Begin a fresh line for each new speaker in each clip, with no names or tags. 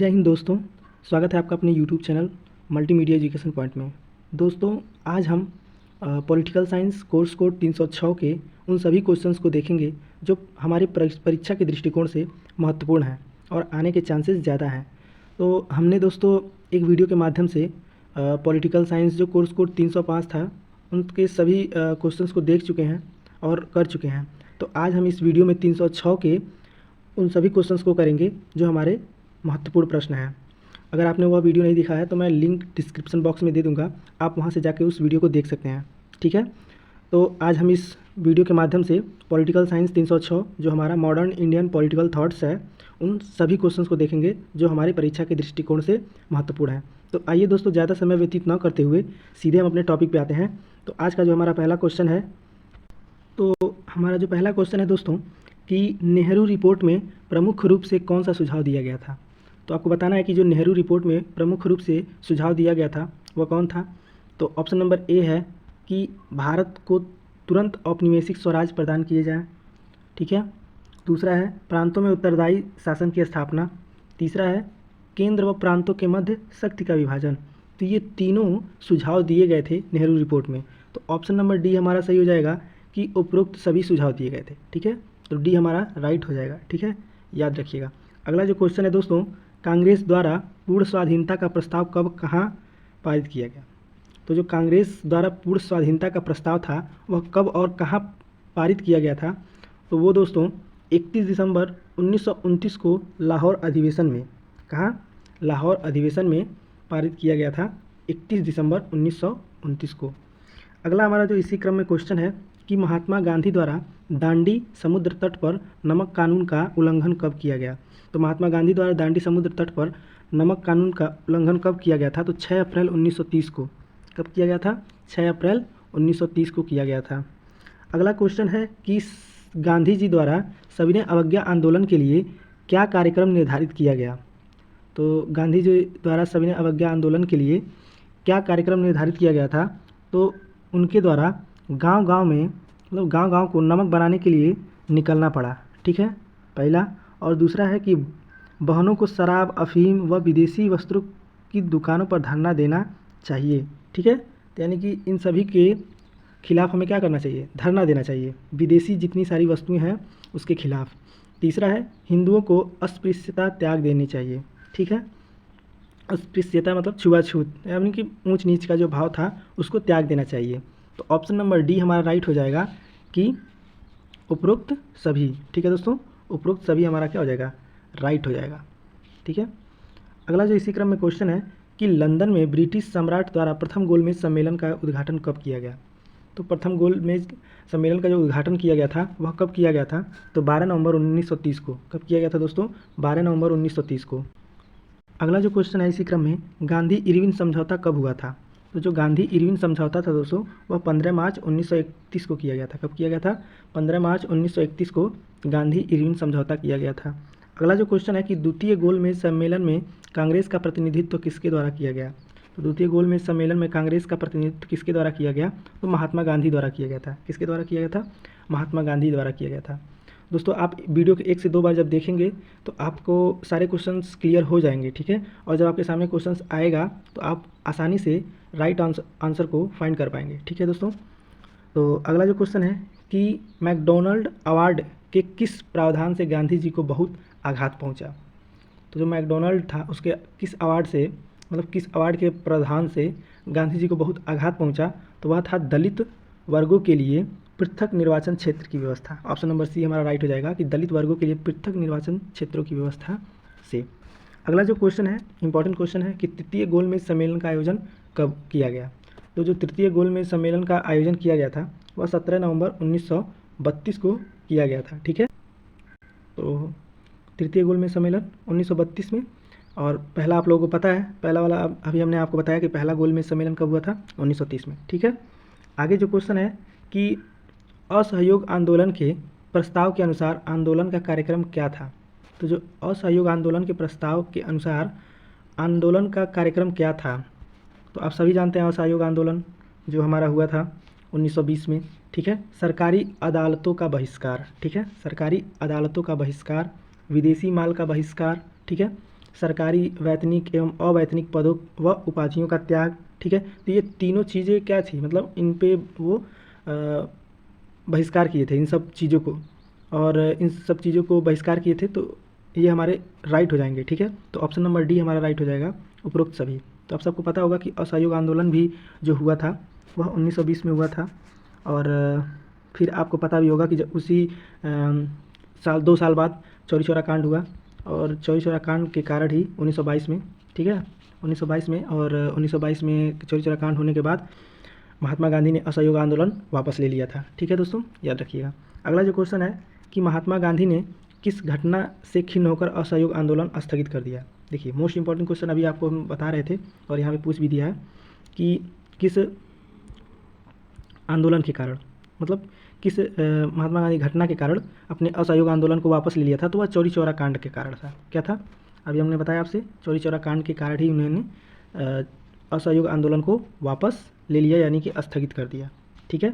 जय हिंद दोस्तों। स्वागत है आपका अपने YouTube channel multimedia education point में। दोस्तों आज हम पॉलिटिकल साइंस कोर्स कोड 306 के उन सभी क्वेश्चंस को देखेंगे जो हमारी परीक्षा के दृष्टिकोण से महत्वपूर्ण हैं और आने के चांसेस ज़्यादा हैं। तो हमने दोस्तों एक वीडियो के माध्यम से पॉलिटिकल साइंस जो कोर्स कोड 305 था उनके सभी क्वेश्चंस को देख चुके हैं और कर चुके हैं। तो आज हम इस वीडियो में 306 के उन सभी क्वेश्चंस को करेंगे जो हमारे महत्वपूर्ण प्रश्न हैं। अगर आपने वह वीडियो नहीं दिखा है तो मैं लिंक डिस्क्रिप्शन बॉक्स में दे दूंगा, आप वहां से जाके उस वीडियो को देख सकते हैं। ठीक है, तो आज हम इस वीडियो के माध्यम से पॉलिटिकल साइंस 306 जो हमारा मॉडर्न इंडियन पॉलिटिकल थॉट्स है उन सभी क्वेश्चंस को देखेंगे जो हमारी परीक्षा के दृष्टिकोण से महत्वपूर्ण है। तो आइए दोस्तों, ज़्यादा समय व्यतीत न करते हुए सीधे हम अपने टॉपिक पे आते हैं। तो आज का जो हमारा पहला क्वेश्चन है, तो हमारा जो पहला क्वेश्चन है दोस्तों कि नेहरू रिपोर्ट में प्रमुख रूप से कौन सा सुझाव दिया गया था। तो आपको बताना है कि जो नेहरू रिपोर्ट में प्रमुख रूप से सुझाव दिया गया था वह कौन था। तो ऑप्शन नंबर ए है कि भारत को तुरंत औपनिवेशिक स्वराज प्रदान किए जाए। ठीक है, दूसरा है प्रांतों में उत्तरदायी शासन की स्थापना। तीसरा है केंद्र व प्रांतों के मध्य शक्ति का विभाजन। तो ये तीनों सुझाव दिए गए थे नेहरू रिपोर्ट में। तो ऑप्शन नंबर डी हमारा सही हो जाएगा कि उपरोक्त सभी सुझाव दिए गए थे। ठीक है, तो डी हमारा राइट हो जाएगा। ठीक है, याद रखिएगा। अगला जो क्वेश्चन है दोस्तों, कांग्रेस द्वारा पूर्ण स्वाधीनता का प्रस्ताव कब कहाँ पारित किया गया। तो जो कांग्रेस द्वारा पूर्ण स्वाधीनता का प्रस्ताव था वह कब और कहाँ पारित किया गया था, तो वो दोस्तों 31 दिसंबर 1929 को लाहौर अधिवेशन में, कहाँ, लाहौर अधिवेशन में पारित किया गया था 31 दिसंबर 1929 को। अगला हमारा जो इसी क्रम में क्वेश्चन है कि महात्मा गांधी द्वारा दांडी समुद्र तट पर नमक कानून का उल्लंघन कब किया गया। तो महात्मा गांधी द्वारा दांडी समुद्र तट पर नमक कानून का उल्लंघन कब किया गया था, तो 6 अप्रैल 1930 को। कब किया गया था, 6 अप्रैल 1930 को किया गया था। अगला क्वेश्चन है कि गांधी जी द्वारा सविनय अवज्ञा आंदोलन के लिए क्या कार्यक्रम निर्धारित किया गया। तो गांधी जी द्वारा सविनय अवज्ञा आंदोलन के लिए क्या कार्यक्रम निर्धारित किया गया था, तो उनके द्वारा गांव-गांव में, मतलब गांव-गांव को नमक बनाने के लिए निकलना पड़ा। ठीक है, पहला। और दूसरा है कि बहनों को शराब, अफीम व विदेशी वस्त्रों की दुकानों पर धरना देना चाहिए। ठीक है, तो यानी कि इन सभी के खिलाफ हमें क्या करना चाहिए, धरना देना चाहिए, विदेशी जितनी सारी वस्तुएं हैं उसके खिलाफ। तीसरा है हिंदुओं को अस्पृश्यता त्याग देनी चाहिए। ठीक है, अस्पृश्यता मतलब छुआछूत, यानी कि ऊंच नीच का जो भाव था उसको त्याग देना चाहिए। तो ऑप्शन नंबर डी हमारा राइट हो जाएगा कि उपरोक्त सभी। ठीक है दोस्तों, उपरोक्त सभी हमारा क्या हो जाएगा, राइट हो जाएगा। ठीक है, अगला जो इसी क्रम में क्वेश्चन है कि लंदन में ब्रिटिश सम्राट द्वारा प्रथम गोलमेज सम्मेलन का उद्घाटन कब किया गया। तो प्रथम गोलमेज सम्मेलन का जो उद्घाटन किया गया था वह कब किया गया था, तो 12 नवंबर 1930 को। कब किया गया था दोस्तों, 12 नवंबर 1930 को। अगला जो क्वेश्चन है इसी क्रम में, गांधी इरविन समझौता कब हुआ था। तो जो गांधी इरविन समझौता था दोस्तों वह 15 मार्च 1931 को किया गया था। कब किया गया था, 15 मार्च 1931 को गांधी इरविन समझौता किया गया था। अगला जो क्वेश्चन है कि द्वितीय गोलमेज सम्मेलन में कांग्रेस का प्रतिनिधित्व किसके द्वारा किया गया। तो द्वितीय गोलमेज सम्मेलन में कांग्रेस का प्रतिनिधित्व किसके द्वारा किया गया, तो महात्मा गांधी द्वारा किया गया था। किसके द्वारा किया गया था, महात्मा गांधी द्वारा किया गया था। दोस्तों आप वीडियो के 1 से 2 बार जब देखेंगे तो आपको सारे क्वेश्चंस क्लियर हो जाएंगे। ठीक है, और जब आपके सामने क्वेश्चंस आएगा तो आप आसानी से राइट आंसर को फाइंड कर पाएंगे। ठीक है दोस्तों, तो अगला जो क्वेश्चन है कि मैकडोनल्ड अवार्ड के किस प्रावधान से गांधी जी को बहुत आघात पहुंचा। तो जो मैकडोनल्ड था उसके किस अवार्ड से, मतलब किस अवार्ड के प्रावधान से गांधी जी को बहुत आघात पहुंचा, तो वह था दलित वर्गों के लिए पृथक निर्वाचन क्षेत्र की व्यवस्था। ऑप्शन नंबर सी हमारा राइट हो जाएगा कि दलित वर्गों के लिए पृथक निर्वाचन क्षेत्रों की व्यवस्था से। अगला जो क्वेश्चन है, इंपॉर्टेंट क्वेश्चन है कि तृतीय गोलमेज सम्मेलन का आयोजन कब किया गया। तो जो तृतीय गोलमेज सम्मेलन का आयोजन किया गया था वह 17 नवंबर 1932 को किया गया था। ठीक है, तो तृतीय गोलमेज सम्मेलन 1932 में, और पहला आप लोगों को पता है, पहला वाला अभी हमने आपको बताया कि पहला गोलमेज सम्मेलन कब हुआ था, 1930 में। ठीक है, आगे जो क्वेश्चन है कि असहयोग आंदोलन के प्रस्ताव के अनुसार आंदोलन का कार्यक्रम क्या था। तो जो असहयोग आंदोलन के प्रस्ताव के अनुसार आंदोलन का कार्यक्रम क्या था, तो आप सभी जानते हैं असहयोग आंदोलन जो हमारा हुआ था 1920 में। ठीक है, सरकारी अदालतों का बहिष्कार। ठीक है, सरकारी अदालतों का बहिष्कार, विदेशी माल का बहिष्कार। ठीक है, सरकारी वैतनिक एवं अवैतनिक पदों व उपाधियों का त्याग, ठीक है। तो ये तीनों चीज़ें क्या थी, मतलब इन पे वो बहिष्कार किए थे इन सब चीज़ों को, और इन सब चीज़ों को बहिष्कार किए थे, तो ये हमारे राइट हो जाएंगे, ठीक है। तो ऑप्शन नंबर डी हमारा राइट हो जाएगा, उपरोक्त सभी। तो आप सबको पता होगा कि असहयोग आंदोलन भी जो हुआ था वह 1920 में हुआ था, और फिर आपको पता भी होगा कि जब उसी साल 2 साल बाद चौरी चौरा कांड हुआ, और चौरी चौरा कांड के कारण ही 1922 में, ठीक है, 1922 में, और 1922 में चौरी चौरा कांड होने के बाद महात्मा गांधी ने असहयोग आंदोलन वापस ले लिया था, ठीक है दोस्तों, याद रखिएगा। अगला जो क्वेश्चन है कि महात्मा गांधी ने किस घटना से खिन्न होकर असहयोग आंदोलन स्थगित कर दिया। देखिए मोस्ट इंपॉर्टेंट क्वेश्चन अभी आपको हम बता रहे थे, और यहाँ पे पूछ भी दिया है कि किस आंदोलन के कारण, मतलब किस महात्मा गांधी घटना के कारण अपने असहयोग आंदोलन को वापस ले लिया था। तो वह चौरी चौरा कांड के कारण था। क्या था, अभी हमने बताया आपसे, चौरी चौरा कांड के कारण ही उन्होंने असहयोग आंदोलन को वापस ले लिया, यानी कि स्थगित कर दिया, ठीक है।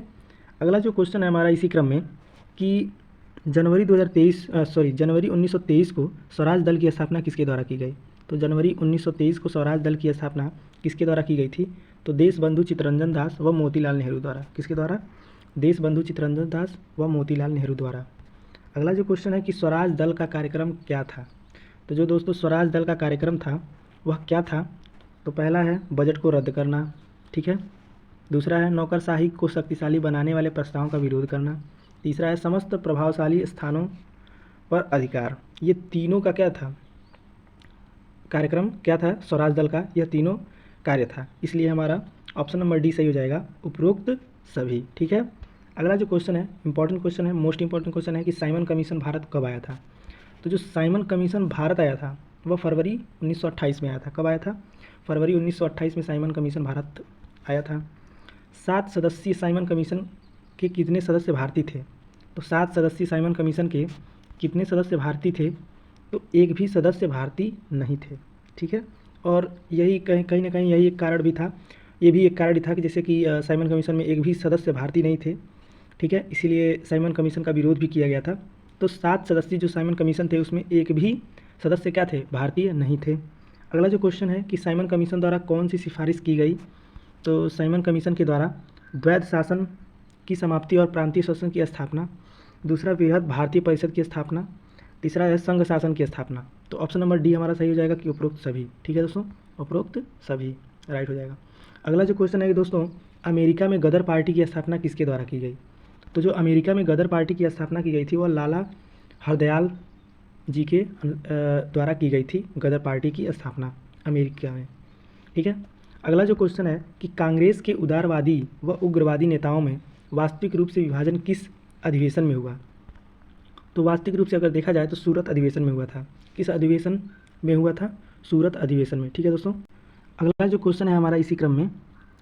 अगला जो क्वेश्चन है हमारा इसी क्रम में कि जनवरी 1923 को स्वराज दल की स्थापना किसके द्वारा की गई। तो जनवरी 1923 को स्वराज दल की स्थापना किसके द्वारा की गई थी। तो देशबंधु चित्तरंजन दास व मोतीलाल नेहरू द्वारा। किसके द्वारा, देशबंधु चित्तरंजन दास व मोतीलाल नेहरू द्वारा। अगला जो क्वेश्चन है कि स्वराज दल का कार्यक्रम क्या था। तो जो दोस्तों स्वराज दल का कार्यक्रम था वह क्या था। तो पहला है बजट को रद्द करना, ठीक है। दूसरा है नौकरशाही को शक्तिशाली बनाने वाले प्रस्तावों का विरोध करना। तीसरा है समस्त प्रभावशाली स्थानों पर अधिकार। ये तीनों का क्या था, कार्यक्रम क्या था स्वराज दल का, यह तीनों कार्य था। इसलिए हमारा ऑप्शन नंबर डी सही हो जाएगा, उपरोक्त सभी, ठीक है। अगला जो क्वेश्चन है इंपॉर्टेंट क्वेश्चन है, मोस्ट इंपॉर्टेंट क्वेश्चन है कि साइमन कमीशन भारत कब आया था। तो जो साइमन कमीशन भारत आया था वह फरवरी 1928 में आया था। कब आया था, फरवरी 1928 में साइमन कमीशन भारत आया था। 7 सदस्यीय साइमन कमीशन के कितने सदस्य भारतीय थे। तो 7 सदस्यीय साइमन कमीशन के कितने सदस्य भारतीय थे। तो एक भी सदस्य भारतीय नहीं थे, ठीक है। और यही कहीं ना कहीं यही एक कारण भी था, ये भी एक कारण था कि जैसे कि साइमन कमीशन में एक भी सदस्य भारतीय नहीं थे, ठीक है। इसीलिए साइमन कमीशन का विरोध भी किया गया था। तो 7 सदस्यीय जो साइमन कमीशन थे उसमें एक भी सदस्य क्या थे, भारतीय नहीं थे। अगला जो क्वेश्चन है कि साइमन कमीशन द्वारा कौन सी सिफारिश की गई। तो साइमन कमीशन के द्वारा द्वैध शासन की समाप्ति और प्रांतीय शासन की स्थापना। दूसरा वृहद भारतीय परिषद की स्थापना। तीसरा है संघ शासन की स्थापना। तो ऑप्शन नंबर डी हमारा सही हो जाएगा कि उपरोक्त सभी, ठीक है दोस्तों, उपरोक्त सभी राइट हो जाएगा। अगला जो क्वेश्चन है कि दोस्तों अमेरिका में गदर पार्टी की स्थापना किसके द्वारा की गई। तो जो अमेरिका में गदर पार्टी की स्थापना की गई थी वह लाला हरदयाल जी के द्वारा की गई थी, गदर पार्टी की स्थापना अमेरिका में, ठीक है। अगला जो क्वेश्चन है कि कांग्रेस के उदारवादी व उग्रवादी नेताओं में वास्तविक रूप से विभाजन किस अधिवेशन में हुआ। तो वास्तविक रूप से अगर देखा जाए तो सूरत अधिवेशन में हुआ था। किस अधिवेशन में हुआ था, सूरत अधिवेशन में, ठीक है दोस्तों। अगला जो क्वेश्चन है हमारा इसी क्रम में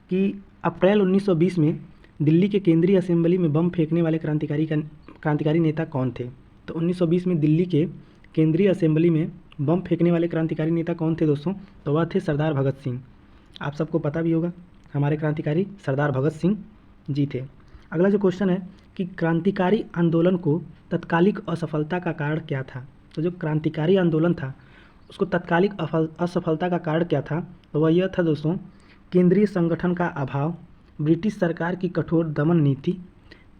कि अप्रैल 1920 में दिल्ली के केंद्रीय असेंबली में बम फेंकने वाले क्रांतिकारी नेता कौन थे। तो 1920 में दिल्ली के केंद्रीय असेंबली में बम फेंकने वाले क्रांतिकारी नेता कौन थे दोस्तों। तो वह थे सरदार भगत सिंह। आप सबको पता भी होगा हमारे क्रांतिकारी सरदार भगत सिंह जी थे। अगला जो क्वेश्चन है कि क्रांतिकारी आंदोलन को तत्कालिक असफलता का कारण क्या था। तो जो क्रांतिकारी आंदोलन था उसको तत्कालिक असफलता का कारण क्या था। तो वह यह था दोस्तों केंद्रीय संगठन का अभाव, ब्रिटिश सरकार की कठोर दमन नीति,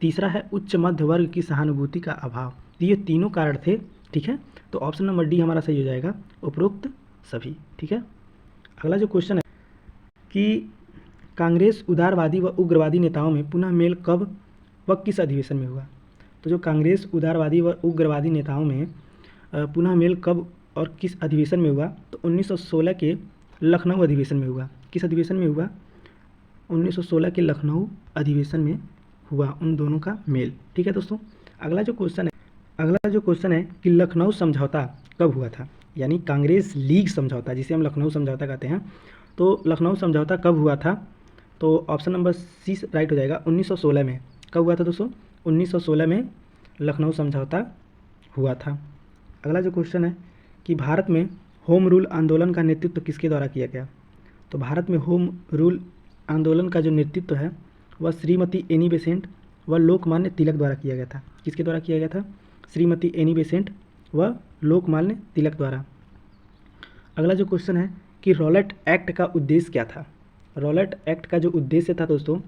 तीसरा है उच्च मध्य वर्ग की सहानुभूति का अभाव। ये तीनों कारण थे, ठीक है। तो ऑप्शन नंबर डी हमारा सही हो जाएगा, उपरोक्त सभी, ठीक है। अगला जो क्वेश्चन है कि कांग्रेस उदारवादी व उग्रवादी नेताओं में पुनः मेल कब व किस अधिवेशन में हुआ। तो जो कांग्रेस उदारवादी व उग्रवादी नेताओं में पुनः मेल कब और किस अधिवेशन में हुआ। तो 1916 के लखनऊ अधिवेशन में हुआ। किस अधिवेशन में हुआ, 1916 के लखनऊ अधिवेशन में हुआ उन दोनों का मेल, ठीक है दोस्तों। अगला जो क्वेश्चन है कि लखनऊ समझौता कब हुआ था, यानी कांग्रेस लीग समझौता जिसे हम लखनऊ समझौता कहते हैं। तो लखनऊ समझौता कब हुआ था। तो ऑप्शन नंबर सी राइट हो जाएगा, 1916 में। कब हुआ था दोस्तों, 1916 में लखनऊ समझौता हुआ था। अगला जो क्वेश्चन है कि भारत में होम रूल आंदोलन का नेतृत्व किसके द्वारा किया गया। तो भारत में होम रूल आंदोलन का जो नेतृत्व है वह श्रीमती एनी बेसेंट व लोकमान्य तिलक द्वारा किया गया था। किसके द्वारा किया गया था, श्रीमती एनी बेसेंट व लोकमान्य तिलक द्वारा। अगला जो क्वेश्चन है कि रॉलेट एक्ट का उद्देश्य क्या था। रॉलेट एक्ट का जो उद्देश्य था दोस्तों,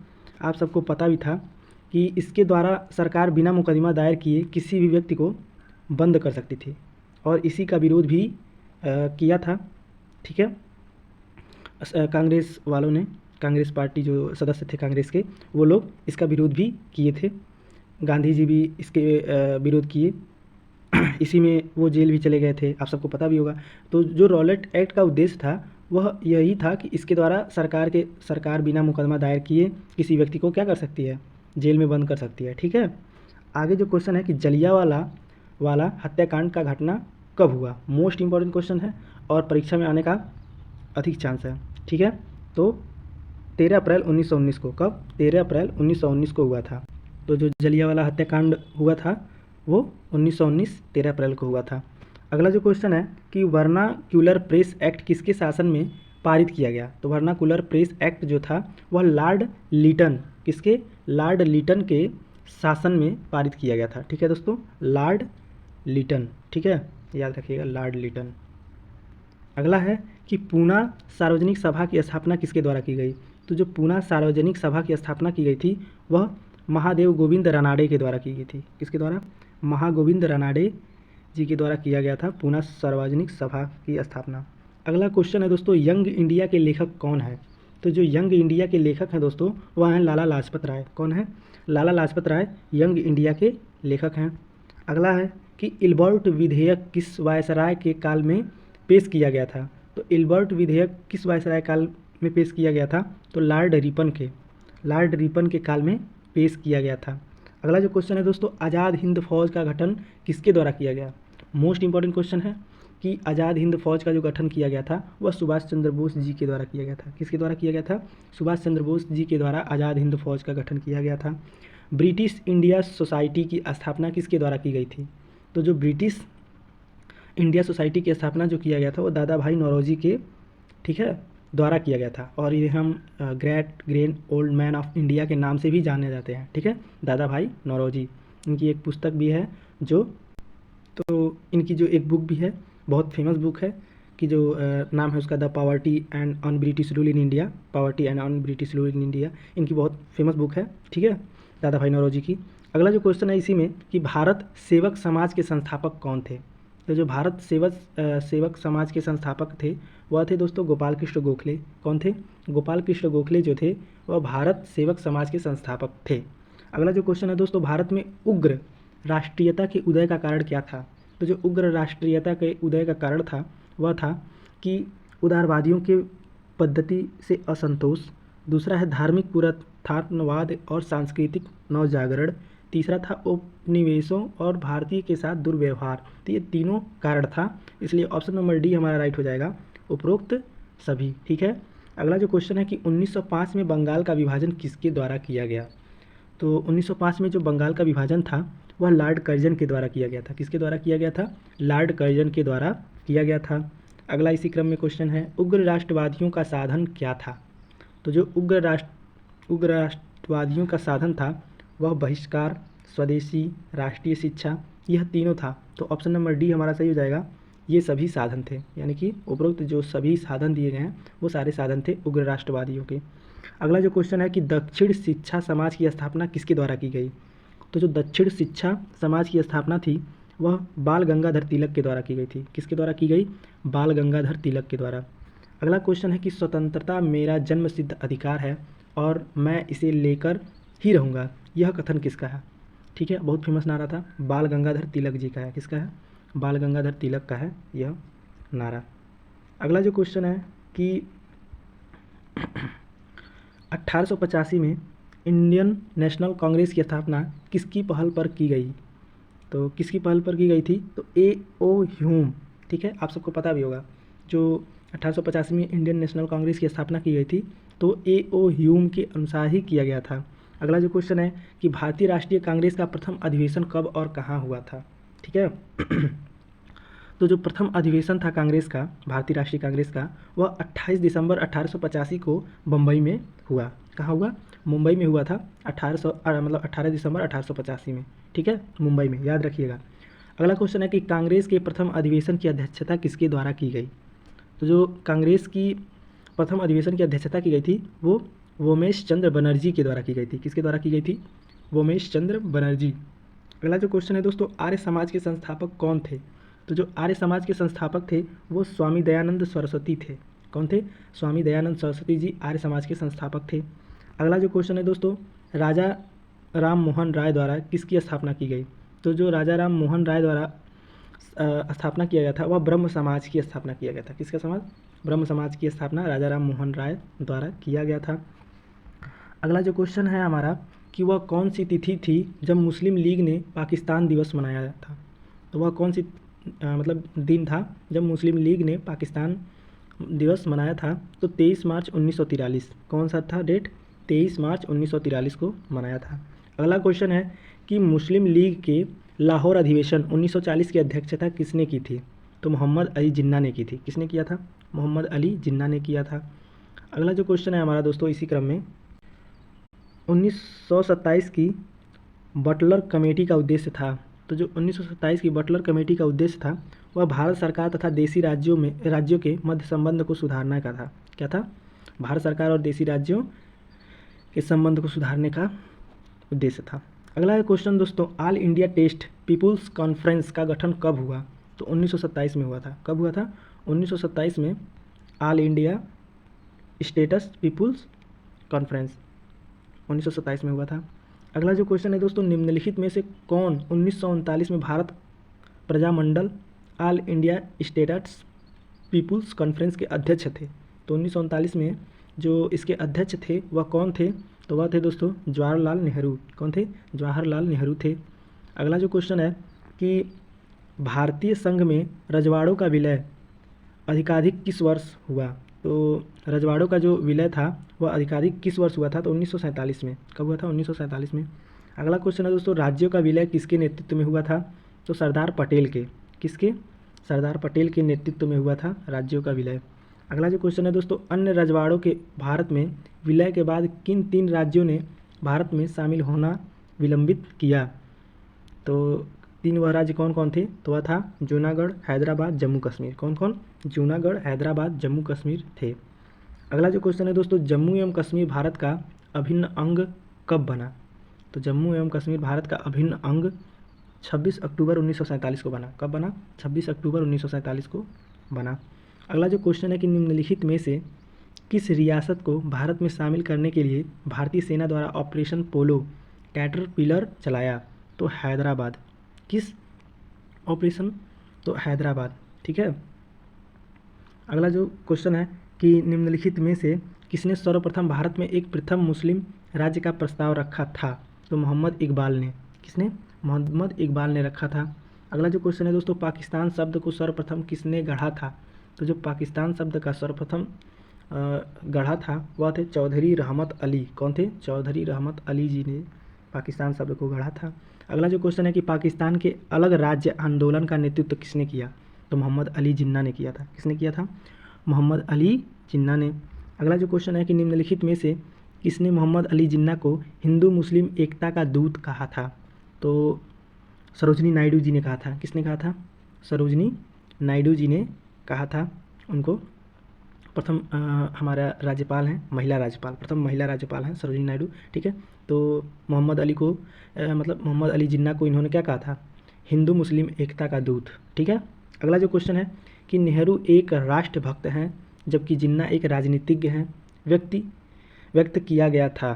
आप सबको पता भी था कि इसके द्वारा सरकार बिना मुकदमा दायर किए किसी भी व्यक्ति को बंद कर सकती थी और इसी का विरोध भी किया था। ठीक है, कांग्रेस वालों ने, कांग्रेस पार्टी जो सदस्य थे कांग्रेस के, वो लोग इसका विरोध भी किए थे। गांधी जी भी इसके विरोध किए, इसी में वो जेल भी चले गए थे, आप सबको पता भी होगा। तो जो रॉलेट एक्ट का उद्देश्य था वह यही था कि इसके द्वारा सरकार बिना मुकदमा दायर किए किसी व्यक्ति को क्या कर सकती है, जेल में बंद कर सकती है। ठीक है, आगे जो क्वेश्चन है कि जलियांवाला वाला हत्याकांड का घटना कब हुआ। मोस्ट इंपॉर्टेंट क्वेश्चन है और परीक्षा में आने का अधिक चांस है। ठीक है, तो 13 अप्रैल 1919 को, कब, 13 अप्रैल 1919 को हुआ था। तो जो जलियांवाला हत्याकांड हुआ था वो 1919 13 अप्रैल को हुआ था। अगला जो क्वेश्चन है कि वर्नाक्यूलर प्रेस एक्ट किसके शासन में पारित किया गया। तो वर्नाक्यूलर प्रेस एक्ट जो था वह लॉर्ड लीटन, किसके, लॉर्ड लीटन के शासन में पारित किया गया था। ठीक है दोस्तों, लॉर्ड लीटन, ठीक है, याद रखिएगा, लॉर्ड लीटन। अगला है कि पूना सार्वजनिक सभा की स्थापना किसके द्वारा की गई। तो जो पूना सार्वजनिक सभा की स्थापना की गई थी वह महादेव गोविंद रानाडे के द्वारा की गई थी। किसके द्वारा, महागोविंद रानाडे जी के द्वारा किया गया था पूना सार्वजनिक सभा की स्थापना। अगला क्वेश्चन है दोस्तों, यंग इंडिया के लेखक कौन है। तो जो यंग इंडिया के लेखक हैं दोस्तों वह हैं लाला लाजपत राय। कौन है, लाला लाजपत राय यंग इंडिया के लेखक हैं। अगला है कि इल्बर्ट विधेयक किस वायसराय के काल में पेश किया गया था। तो इल्बर्ट विधेयक किस वायसराय काल में पेश किया गया था। तो लॉर्ड रिपन के काल में पेश किया गया था। अगला जो क्वेश्चन है दोस्तों, आज़ाद हिंद फौज का गठन किसके द्वारा किया गया। मोस्ट इंपॉर्टेंट क्वेश्चन है कि आज़ाद हिंद फौज का जो गठन किया गया था वह सुभाष चंद्र बोस जी के द्वारा किया गया था। किसके द्वारा किया गया था, सुभाष चंद्र बोस जी के द्वारा आज़ाद हिंद फौज का गठन किया गया था। ब्रिटिश इंडिया सोसाइटी की स्थापना किसके द्वारा की गई थी। तो जो ब्रिटिश इंडिया सोसाइटी की स्थापना जो किया गया था वो दादा भाई नौरोजी के, ठीक है, द्वारा किया गया था और ये हम great old man of India के नाम से भी जाने जाते हैं। ठीक है, दादा भाई नौरोजी, इनकी एक पुस्तक भी है जो, तो इनकी जो एक बुक भी है, बहुत फेमस बुक है कि जो नाम है उसका the poverty and on British rule in India, poverty and on British rule in India, इनकी बहुत फेमस बुक है। ठीक है, दादा भाई नौरोजी की। अगला जो क्वेश्चन है इसी में कि भारत सेवक समाज के संस्थापक कौन थे। तो जो भारत सेवक समाज के संस्थापक थे वह थे दोस्तों गोपाल कृष्ण गोखले। कौन थे, गोपाल कृष्ण गोखले जो थे वह भारत सेवक समाज के संस्थापक थे। अगला जो क्वेश्चन है दोस्तों, भारत में उग्र राष्ट्रीयता के उदय का कारण क्या था। तो जो उग्र राष्ट्रीयता के उदय का कारण था वह था कि उदारवादियों के पद्धति से असंतोष, दूसरा है धार्मिक पुनरुत्थानवाद और सांस्कृतिक नवजागरण, तीसरा था उपनिवेशों और भारतीय के साथ दुर्व्यवहार। तो ये तीनों कारण था, इसलिए ऑप्शन नंबर डी हमारा राइट हो जाएगा, उपरोक्त सभी। ठीक है, अगला जो क्वेश्चन है कि 1905 में बंगाल का विभाजन किसके द्वारा किया गया। तो 1905 में जो बंगाल का विभाजन था वह लॉर्ड कर्जन के द्वारा किया गया था। किसके द्वारा किया गया था, लॉर्ड कर्जन के द्वारा किया गया था। अगला इसी क्रम में क्वेश्चन है, उग्र राष्ट्रवादियों का साधन क्या था। तो जो उग्र राष्ट्रवादियों का साधन था वह बहिष्कार, स्वदेशी, राष्ट्रीय शिक्षा, यह तीनों था। तो ऑप्शन नंबर डी हमारा सही हो जाएगा, ये सभी साधन थे, यानी कि उपरोक्त जो सभी साधन दिए गए हैं वो सारे साधन थे उग्र राष्ट्रवादियों के। अगला जो क्वेश्चन है कि दक्षिण शिक्षा समाज की स्थापना किसके द्वारा की गई। तो जो दक्षिण शिक्षा समाज की स्थापना थी वह बाल गंगाधर तिलक के द्वारा की गई थी। किसके द्वारा की गई, बाल गंगाधर तिलक के द्वारा। अगला क्वेश्चन है कि स्वतंत्रता मेरा जन्म सिद्ध अधिकार है और मैं इसे लेकर ही रहूँगा, यह कथन किसका है। ठीक है, बहुत फेमस नारा था, बाल गंगाधर तिलक जी का है। किसका है, बाल गंगाधर तिलक का है यह नारा। अगला जो क्वेश्चन है कि 1885 में इंडियन नेशनल कांग्रेस की स्थापना किसकी पहल पर की गई। तो किसकी पहल पर की गई थी, तो A.O. ह्यूम। ठीक है, आप सबको पता भी होगा, जो 1885 में इंडियन नेशनल कांग्रेस की स्थापना की गई थी तो A.O. ह्यूम के अनुसार ही किया गया था। अगला जो क्वेश्चन है कि भारतीय राष्ट्रीय कांग्रेस का प्रथम अधिवेशन कब और कहाँ हुआ था। ठीक है तो जो प्रथम अधिवेशन था कांग्रेस का, भारतीय राष्ट्रीय कांग्रेस का, वह 28 दिसंबर 1885 को मुंबई में हुआ। कहाँ हुआ, मुंबई में हुआ था 18 दिसंबर 1885 में। ठीक है, मुंबई में, याद रखिएगा। अगला क्वेश्चन है कि कांग्रेस के प्रथम अधिवेशन की अध्यक्षता किसके द्वारा की गई। तो जो कांग्रेस की प्रथम अधिवेशन की अध्यक्षता की गई थी वो वोमेश चंद्र बनर्जी के द्वारा की गई थी। किसके द्वारा की गई थी? वोमेश चंद्र बनर्जी। अगला जो क्वेश्चन है दोस्तों, आर्य समाज के संस्थापक कौन थे? तो जो आर्य समाज के संस्थापक थे वो स्वामी दयानंद सरस्वती थे। कौन थे? स्वामी दयानंद सरस्वती जी आर्य समाज के संस्थापक थे। अगला जो क्वेश्चन है दोस्तों, राजा राम मोहन राय द्वारा किसकी स्थापना की गई? तो जो राजा राम मोहन राय द्वारा स्थापना किया गया था वह ब्रह्म समाज की स्थापना किया गया था। किसका समाज? ब्रह्म समाज की स्थापना राजा राम मोहन राय द्वारा किया गया था। अगला जो क्वेश्चन है हमारा कि वह कौन सी तिथि थी जब मुस्लिम लीग ने पाकिस्तान दिवस मनाया था? तो वह कौन सी मतलब दिन था जब मुस्लिम लीग ने पाकिस्तान दिवस मनाया था? तो 23 मार्च 1943। कौन सा था डेट? 23 मार्च 1943 को मनाया था। अगला क्वेश्चन है कि मुस्लिम लीग के लाहौर अधिवेशन 1940 की अध्यक्षता किसने की थी? तो मोहम्मद अली जिन्ना ने की थी। किसने किया था? मोहम्मद अली जिन्ना ने किया था। अगला जो क्वेश्चन है हमारा दोस्तों इसी क्रम में, 1927 की बटलर कमेटी का उद्देश्य था। तो जो 1927 की बटलर कमेटी का उद्देश्य था वह भारत सरकार तथा देशी राज्यों के मध्य संबंध को सुधारने का था। क्या था? भारत सरकार और देशी राज्यों के संबंध को सुधारने का उद्देश्य था। अगला क्वेश्चन दोस्तों, ऑल इंडिया टेस्ट पीपुल्स कॉन्फ्रेंस का गठन कब हुआ? तो 1927 में हुआ था। कब हुआ था? 1927 में all India states people's conference 1927 में हुआ था। अगला जो क्वेश्चन है दोस्तों, निम्नलिखित में से कौन 1939 में Bharat Prajamandal all India states people's conference के अध्यक्ष थे? तो 1939 में जो इसके अध्यक्ष थे वह कौन थे? तो वह थे दोस्तों जवाहरलाल नेहरू। कौन थे? जवाहरलाल नेहरू थे। अगला जो क्वेश्चन है कि भारतीय संघ में रजवाड़ों का विलय अधिकाधिक किस वर्ष हुआ? तो रजवाड़ों का जो विलय था वह अधिकाधिक किस वर्ष हुआ था? तो 1947 में। कब हुआ था? 1947 में। अगला क्वेश्चन है दोस्तों, राज्यों का विलय किसके नेतृत्व में हुआ था? तो सरदार पटेल के। किसके? सरदार पटेल के नेतृत्व में हुआ था राज्यों का विलय। अगला जो क्वेश्चन है दोस्तों, अन्य रजवाड़ों के भारत में विलय के बाद किन 3 राज्यों ने भारत में शामिल होना विलंबित किया? तो 3 वह राज्य कौन कौन थे? तो वह था जूनागढ़, हैदराबाद, जम्मू कश्मीर। कौन कौन? जूनागढ़, हैदराबाद, जम्मू कश्मीर थे। अगला जो क्वेश्चन है दोस्तों, जम्मू एवं कश्मीर भारत का अभिन्न अंग कब बना? तो जम्मू एवं कश्मीर भारत का अभिन्न अंग 26 अक्टूबर 1947 को बना। कब बना? 26 अक्टूबर 1947 को बना। अगला जो क्वेश्चन है कि निम्नलिखित में से किस रियासत को भारत में शामिल करने के लिए भारतीय सेना द्वारा ऑपरेशन पोलो कैटरपिलर चलाया? तो हैदराबाद। किस ऑपरेशन? तो हैदराबाद। ठीक है। अगला जो क्वेश्चन है कि निम्नलिखित में से किसने सर्वप्रथम भारत में एक पृथक मुस्लिम राज्य का प्रस्ताव रखा था? तो मोहम्मद इकबाल ने। किसने? मोहम्मद इकबाल ने रखा था। अगला जो क्वेश्चन है दोस्तों, पाकिस्तान शब्द को सर्वप्रथम किसने गढ़ा था? तो जो पाकिस्तान शब्द का सर्वप्रथम गढ़ा था वह थे चौधरी रहमत अली। कौन थे? चौधरी रहमत अली जी ने पाकिस्तान शब्द को गढ़ा था। अगला जो क्वेश्चन है कि पाकिस्तान के अलग राज्य आंदोलन का नेतृत्व किसने किया? तो मोहम्मद अली जिन्ना ने किया था। किसने किया था? मोहम्मद अली जिन्ना ने। अगला जो क्वेश्चन है कि निम्नलिखित में से किसने मोहम्मद अली जिन्ना को हिंदू मुस्लिम एकता का दूत कहा था? तो सरोजनी नायडू जी ने कहा था। किसने कहा था? सरोजनी नायडू जी ने कहा था उनको। प्रथम हमारा राज्यपाल हैं महिला राज्यपाल, प्रथम महिला राज्यपाल हैं सरोजनी नायडू। ठीक है। तो मोहम्मद अली को मतलब मोहम्मद अली जिन्ना को इन्होंने क्या कहा था? हिंदू मुस्लिम एकता का दूत। ठीक है। अगला जो क्वेश्चन है कि नेहरू एक राष्ट्रभक्त हैं जबकि जिन्ना एक राजनीतिज्ञ हैं, व्यक्त किया गया था।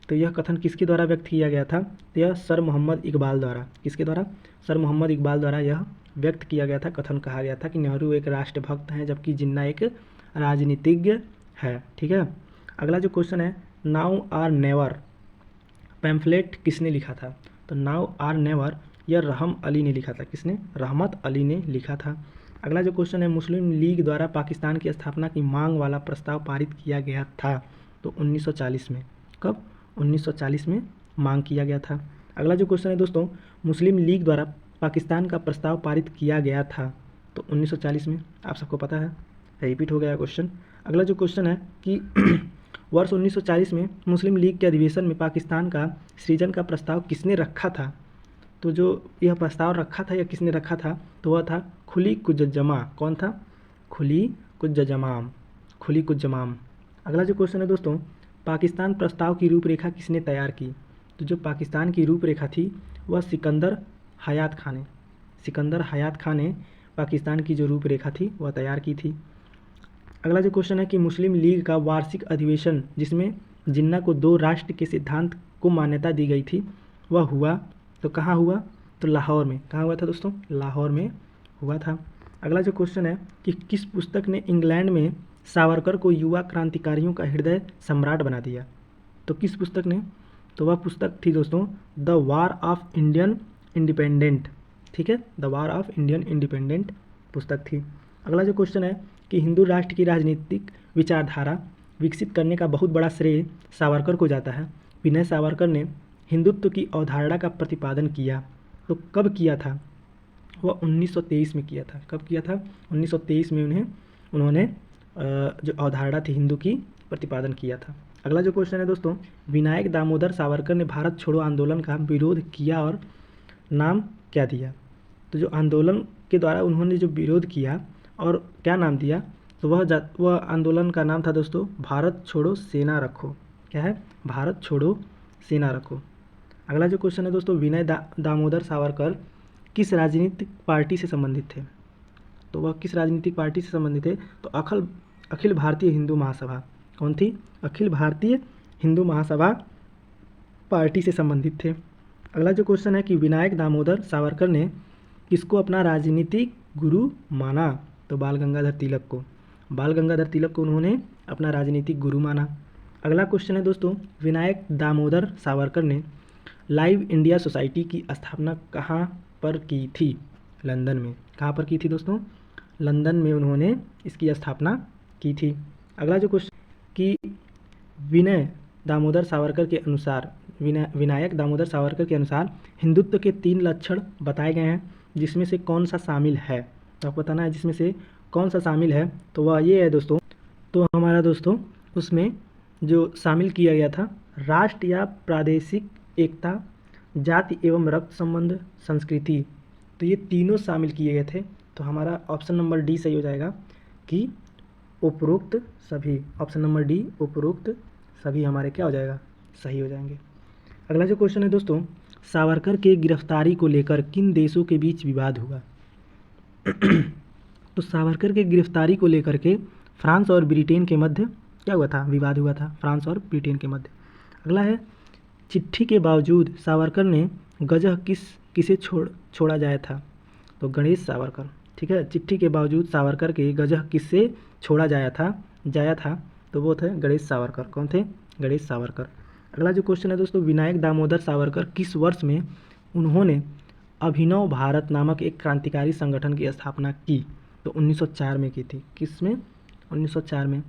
तो यह कथन किसके द्वारा व्यक्त किया गया था? तो यह सर मोहम्मद इकबाल द्वारा। किसके द्वारा? सर मोहम्मद इकबाल द्वारा यह व्यक्त किया गया था, कथन कहा गया था कि नेहरू एक राष्ट्रभक्त हैं जबकि जिन्ना एक राजनीतिज्ञ है। ठीक है। अगला जो क्वेश्चन है, नाउ आर नेवर पैम्फलेट किसने लिखा था? तो नाउ आर नेवर यह रहम अली ने लिखा था। किसने? रहमत अली ने लिखा था। अगला जो क्वेश्चन है, मुस्लिम लीग द्वारा पाकिस्तान की स्थापना की मांग वाला प्रस्ताव पारित किया गया था तो 1940 में। कब? 1940 में मांग किया गया था। अगला जो क्वेश्चन है दोस्तों, मुस्लिम लीग द्वारा पाकिस्तान का प्रस्ताव पारित किया गया था तो 1940 में। आप सबको पता है, रिपीट हो गया क्वेश्चन। अगला जो क्वेश्चन है कि वर्ष 1940 में मुस्लिम लीग के अधिवेशन में पाकिस्तान का सृजन का प्रस्ताव किसने रखा था? तो जो यह प्रस्ताव रखा था या किसने रखा था? तो वह था खुली कुजमा। कौन था? खुली कुज्जमाम, खुली कुज्जमाम। अगला जो क्वेश्चन है दोस्तों, पाकिस्तान प्रस्ताव की रूपरेखा किसने तैयार की? तो जो पाकिस्तान की रूपरेखा थी वह सिकंदर हयात खान ने पाकिस्तान की जो रूपरेखा थी वह तैयार की थी। अगला जो क्वेश्चन है कि मुस्लिम लीग का वार्षिक अधिवेशन जिसमें जिन्ना को 2 राष्ट्र के सिद्धांत को मान्यता दी गई थी वह हुआ, तो कहाँ हुआ? तो लाहौर में। कहाँ हुआ था दोस्तों? लाहौर में हुआ था। अगला जो क्वेश्चन है कि किस पुस्तक ने इंग्लैंड में सावरकर को युवा क्रांतिकारियों का हृदय सम्राट बना दिया? तो किस पुस्तक ने? तो वह पुस्तक थी दोस्तों the war of Indian independent. ठीक है, the war of Indian independent पुस्तक थी। अगला जो क्वेश्चन है कि हिंदू राष्ट्र की राजनीतिक विचारधारा विकसित करने का बहुत बड़ा श्रेय सावरकर को जाता है। विनय सावरकर ने हिंदुत्व की अवधारणा का प्रतिपादन किया, तो कब किया था? वह 1923 में किया था। कब किया था? 1923 में उन्होंने जो अवधारणा थी हिंदू की प्रतिपादन किया था। अगला जो क्वेश्चन है दोस्तों, विनायक दामोदर सावरकर ने भारत छोड़ो आंदोलन का विरोध किया और नाम क्या दिया? तो जो आंदोलन के द्वारा उन्होंने जो विरोध किया और क्या नाम दिया, तो वह आंदोलन का नाम था दोस्तों भारत छोड़ो सेना रखो। क्या है? भारत छोड़ो सेना रखो। अगला जो क्वेश्चन है दोस्तों, विनय दामोदर सावरकर किस राजनीतिक पार्टी से संबंधित थे? तो वह किस राजनीतिक पार्टी से संबंधित थे? तो अखिल भारतीय हिंदू महासभा। कौन थी? अखिल भारतीय हिंदू महासभा पार्टी से संबंधित थे। अगला जो क्वेश्चन है कि विनायक दामोदर सावरकर ने किसको अपना राजनीतिक गुरु माना? तो बाल गंगाधर तिलक को। बाल गंगाधर तिलक को उन्होंने अपना राजनीतिक गुरु माना। अगला क्वेश्चन है दोस्तों, विनायक दामोदर सावरकर ने लाइव इंडिया सोसाइटी की स्थापना कहाँ पर की थी? लंदन में। कहाँ पर की थी दोस्तों? लंदन में उन्होंने इसकी स्थापना की थी। अगला जो क्वेश्चन कि विनायक दामोदर सावरकर के अनुसार हिंदुत्व के 3 लक्षण बताए गए हैं, जिसमें से कौन सा शामिल है? तो आपको बताना है जिसमें से कौन सा शामिल है। तो वह ये है दोस्तों, तो हमारा दोस्तों उसमें जो शामिल किया गया था राष्ट्र या प्रादेशिक एकता, जाति एवं रक्त संबंध, संस्कृति, तो ये तीनों शामिल किए गए थे। तो हमारा ऑप्शन नंबर डी सही हो जाएगा कि उपरोक्त सभी। ऑप्शन नंबर डी उपरोक्त सभी हमारे क्या हो जाएगा? सही हो जाएंगे। अगला जो क्वेश्चन है दोस्तों, सावरकर के गिरफ्तारी को लेकर किन देशों के बीच विवाद हुआ? तो सावरकर के गिरफ्तारी को लेकर के फ्रांस और ब्रिटेन के मध्य क्या हुआ था? विवाद हुआ था, फ्रांस और ब्रिटेन के मध्य। अगला है चिट्ठी के बावजूद सावरकर ने गजह किसे छोड़ा जाया था? तो गणेश सावरकर। ठीक है, चिट्ठी के बावजूद सावरकर के गजह किससे छोड़ा जाया था? तो वो थे गणेश सावरकर। कौन थे? गणेश सावरकर। अगला जो क्वेश्चन है दोस्तों, विनायक दामोदर सावरकर किस वर्ष में उन्होंने अभिनव भारत नामक एक क्रांतिकारी संगठन की स्थापना की? तो 1904 में की थी। किसमें? 1904 में।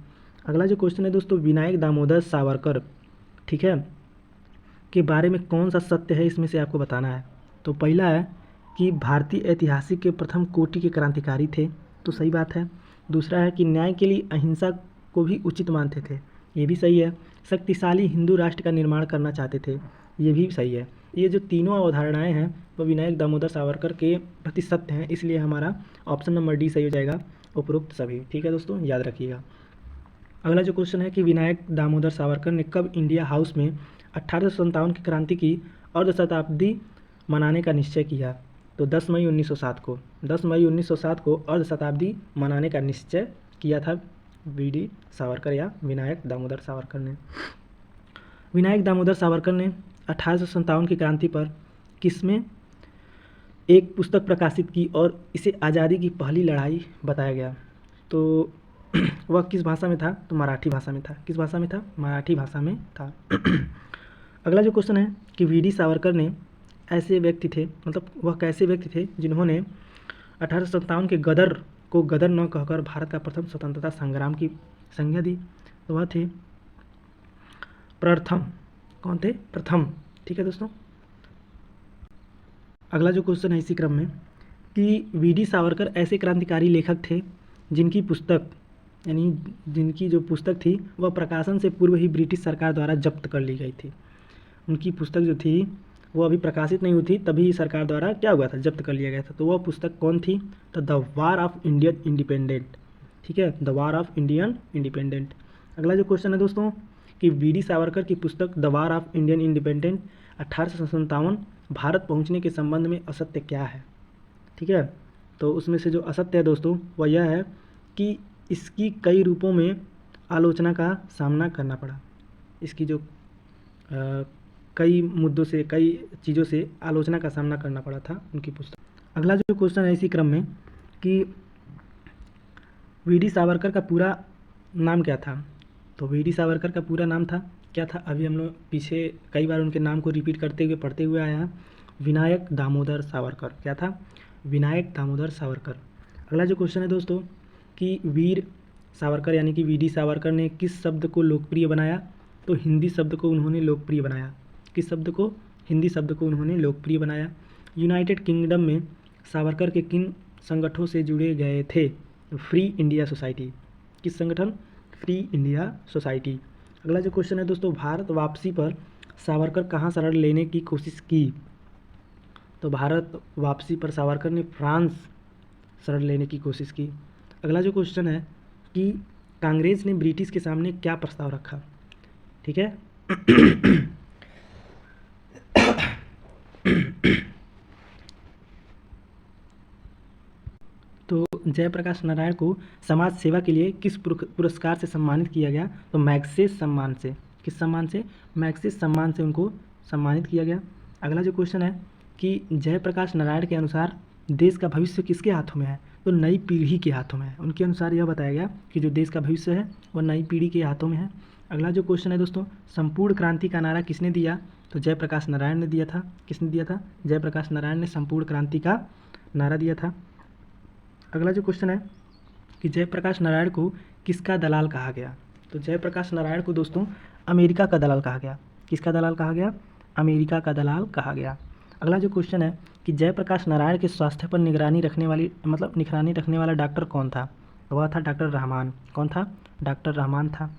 अगला जो क्वेश्चन है दोस्तों, विनायक दामोदर सावरकर, ठीक है, के बारे में कौन सा सत्य है इसमें से आपको बताना है। तो पहला है कि भारतीय ऐतिहासिक के प्रथम कोटि के क्रांतिकारी थे, तो सही बात है। दूसरा है कि न्याय के लिए अहिंसा को भी उचित मानते थे, ये भी सही है। शक्तिशाली हिंदू राष्ट्र का निर्माण करना चाहते थे, ये भी सही है। ये जो तीनों अवधारणाएं हैं वो विनायक दामोदर सावरकर के प्रति सत्य हैं, इसलिए हमारा ऑप्शन नंबर डी सही हो जाएगा, उपरोक्त सभी। ठीक है दोस्तों, याद रखिएगा। अगला जो क्वेश्चन है कि विनायक दामोदर सावरकर ने कब इंडिया हाउस में 1857 की क्रांति की अर्धशताब्दी मनाने का निश्चय किया? तो 10 मई 1907 को। 10 मई 1907 को अर्धशताब्दी मनाने का निश्चय किया था वीडी सावरकर या विनायक दामोदर सावरकर ने। विनायक दामोदर सावरकर ने 1857 की क्रांति पर किसमें एक पुस्तक प्रकाशित की और इसे आज़ादी की पहली लड़ाई बताया गया? तो वह किस भाषा में था? तो मराठी भाषा में था। किस भाषा में था? मराठी भाषा में था। अगला जो क्वेश्चन है कि वीडी सावरकर ने ऐसे व्यक्ति थे, मतलब वह कैसे व्यक्ति थे जिन्होंने 1857 के गदर को गदर न कहकर भारत का प्रथम स्वतंत्रता संग्राम की संज्ञा दी? तो वह थे प्रथम। कौन थे? प्रथम। ठीक है दोस्तों। अगला जो क्वेश्चन है इसी क्रम में कि वीडी सावरकर ऐसे क्रांतिकारी लेखक थे जिनकी पुस्तक यानी जिनकी जो पुस्तक थी वह प्रकाशन से पूर्व ही ब्रिटिश सरकार द्वारा जब्त कर ली गई थी। उनकी पुस्तक जो थी वो अभी प्रकाशित नहीं हुई थी, तभी सरकार द्वारा क्या हुआ था? जब्त कर लिया गया था। तो वह पुस्तक कौन थी? तो the war of Indian independent. ठीक है, the war of Indian independent. अगला जो क्वेश्चन है दोस्तों कि वीडी सावरकर की पुस्तक the war of Indian independent 1857 Bharat पहुंचने के संबंध में असत्य क्या है। ठीक है, तो उसमें से जो असत्य है दोस्तों वह यह है कि इसकी कई रूपों में आलोचना का सामना करना पड़ा। इसकी जो कई मुद्दों से, कई चीज़ों से आलोचना का सामना करना पड़ा था उनकी पुस्तक। अगला जो क्वेश्चन है इसी क्रम में कि वीडी सावरकर का पूरा नाम क्या था। तो वीडी सावरकर का पूरा नाम था क्या था, अभी हम लोग पीछे कई बार उनके नाम को रिपीट करते हुए पढ़ते हुए आए हैं, विनायक दामोदर सावरकर। क्या था, विनायक दामोदर सावरकर। अगला जो क्वेश्चन है दोस्तों कि वीर सावरकर यानी कि वीडी सावरकर ने किस शब्द को लोकप्रिय बनाया। तो हिंदी शब्द को उन्होंने लोकप्रिय बनाया। किस शब्द को, हिंदी शब्द को उन्होंने लोकप्रिय बनाया। यूनाइटेड किंगडम में सावरकर के किन संगठनों से जुड़े गए थे। Free India society. किस संगठन, फ्री इंडिया सोसाइटी। अगला जो क्वेश्चन है दोस्तों, भारत वापसी पर सावरकर कहाँ शरण लेने की कोशिश की। तो भारत वापसी पर सावरकर ने फ्रांस शरण लेने की कोशिश की। अगला जो क्वेश्चन है कि कांग्रेस ने ब्रिटिश के सामने क्या प्रस्ताव रखा। ठीक है तो जयप्रकाश नारायण को समाज सेवा के लिए किस पुरस्कार से सम्मानित किया गया। तो मैग्सेस सम्मान से। किस सम्मान से, मैग्सेस सम्मान से उनको सम्मानित किया गया। अगला जो क्वेश्चन है कि जयप्रकाश नारायण के अनुसार देश का भविष्य किसके हाथों में है। तो नई पीढ़ी के हाथों में है। उनके अनुसार यह बताया गया कि जो देश का भविष्य है वह नई पीढ़ी के हाथों में है। अगला जो क्वेश्चन है दोस्तों, संपूर्ण क्रांति का नारा किसने दिया। तो जयप्रकाश नारायण ने दिया था। किसने दिया था, जयप्रकाश नारायण ने संपूर्ण क्रांति का नारा दिया था। अगला जो क्वेश्चन है कि जयप्रकाश नारायण को किसका दलाल कहा गया। तो जयप्रकाश नारायण को दोस्तों अमेरिका का दलाल कहा गया। किसका दलाल कहा गया, अमेरिका का दलाल कहा गया। अगला जो क्वेश्चन है कि जयप्रकाश नारायण के स्वास्थ्य पर निगरानी रखने वाला डॉक्टर कौन था। तो वह था डॉक्टर रहमान। कौन था, डॉक्टर रहमान था।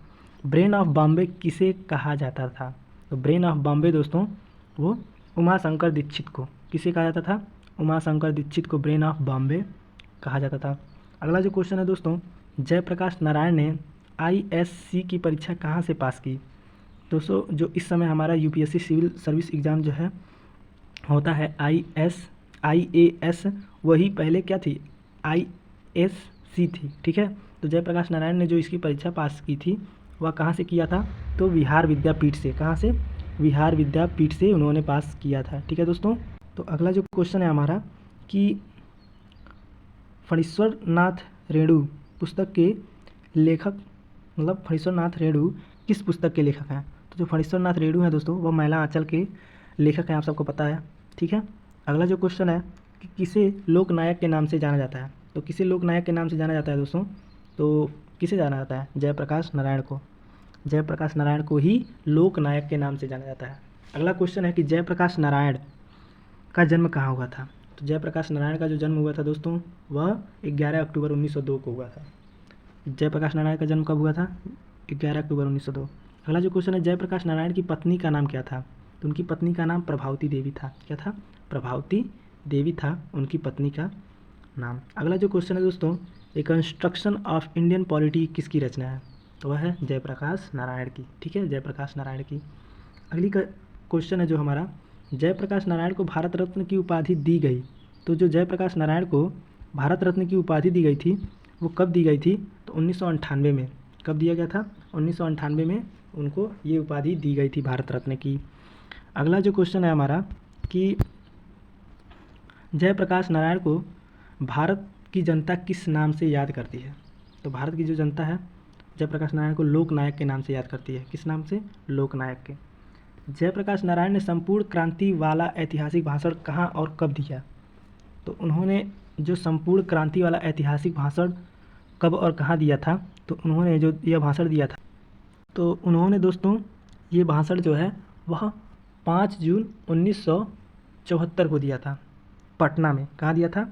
ब्रेन ऑफ बॉम्बे किसे कहा जाता था। तो ब्रेन ऑफ बॉम्बे दोस्तों वो उमाशंकर दीक्षित को, किसे कहा जाता था, उमाशंकर दीक्षित को ब्रेन ऑफ बॉम्बे कहा जाता था। अगला जो क्वेश्चन है दोस्तों, जयप्रकाश नारायण ने आईएससी की परीक्षा कहाँ से पास की। दोस्तों जो इस समय हमारा यूपीएससी सिविल सर्विस एग्ज़ाम जो है होता है आईएएस, वही पहले क्या थी, आईएससी थी। ठीक है, तो जयप्रकाश नारायण ने जो इसकी परीक्षा पास की थी वह कहाँ से किया था। तो बिहार विद्यापीठ से। कहाँ से, बिहार विद्यापीठ से उन्होंने पास किया था। ठीक है दोस्तों, तो अगला जो क्वेश्चन है हमारा कि फणीश्वर नाथ रेणु पुस्तक के लेखक, फणीश्वर नाथ रेणु किस पुस्तक के लेखक हैं। तो जो फणीश्वर नाथ रेणु हैं दोस्तों वह महिला आंचल के लेखक हैं, आप सबको पता है। ठीक है, अगला जो क्वेश्चन है कि किसे लोकनायक के नाम से जाना जाता है। तो किसे लोकनायक के नाम से जाना जाता है दोस्तों, तो किसे जाना जाता है, जयप्रकाश नारायण को। जयप्रकाश नारायण को ही लोकनायक के नाम से जाना जाता है। अगला क्वेश्चन है कि जयप्रकाश नारायण का जन्म कहाँ हुआ था। तो जयप्रकाश नारायण का जो जन्म हुआ था दोस्तों वह 11 अक्टूबर 1902 को हुआ था। जयप्रकाश नारायण का जन्म कब हुआ था, 11 अक्टूबर 1902। अगला जो क्वेश्चन है, जयप्रकाश नारायण की पत्नी का नाम क्या था। तो उनकी पत्नी का नाम प्रभावती देवी था। क्या था, प्रभावती देवी था उनकी पत्नी का नाम। अगला जो क्वेश्चन है दोस्तों, ए कंस्ट्रक्शन ऑफ इंडियन पॉलिटी किसकी रचना है। तो वह है जयप्रकाश नारायण की। ठीक है, जयप्रकाश नारायण की। अगली क्वेश्चन है जो हमारा, जयप्रकाश नारायण को भारत रत्न की उपाधि दी गई। तो जो जयप्रकाश नारायण को भारत रत्न की उपाधि दी गई थी वो कब दी गई थी। तो 1998 में। कब दिया गया था, 1998 में उनको ये उपाधि दी गई थी भारत रत्न की। अगला जो क्वेश्चन है हमारा कि जयप्रकाश नारायण को भारत की जनता किस नाम से याद करती है। तो भारत की जो जनता है जयप्रकाश नारायण को लोकनायक के नाम से याद करती है। किस नाम से, लोकनायक के। जयप्रकाश नारायण ने संपूर्ण क्रांति वाला ऐतिहासिक भाषण कहाँ और कब दिया। तो उन्होंने जो संपूर्ण क्रांति वाला ऐतिहासिक भाषण कब और कहाँ दिया था। तो उन्होंने जो यह भाषण दिया था, तो उन्होंने दोस्तों ये भाषण जो है वह 5 जून 1974 को दिया था, पटना में। कहाँ दिया था,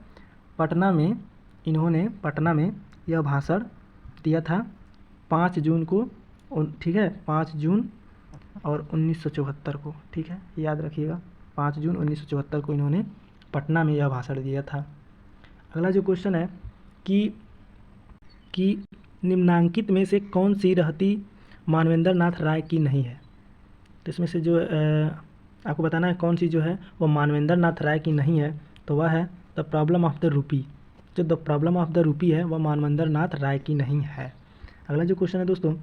पटना में। इन्होंने पटना में यह भाषण दिया था 5 जून को। ठीक है, 5 जून और 1974 को। ठीक है, याद रखिएगा, 5 जून 1974 को इन्होंने पटना में यह भाषण दिया था। अगला जो क्वेश्चन है कि कि निम्नांकित में से कौन सी रहती मानवेंद्र नाथ राय की नहीं है। तो इसमें से जो आपको बताना है कौन सी जो है वो मानवेंद्र नाथ राय की नहीं है, तो वह है the problem of the rupee. जो the problem of the rupee है वह मानवेंद्र नाथ राय की नहीं है। अगला जो क्वेश्चन है दोस्तों,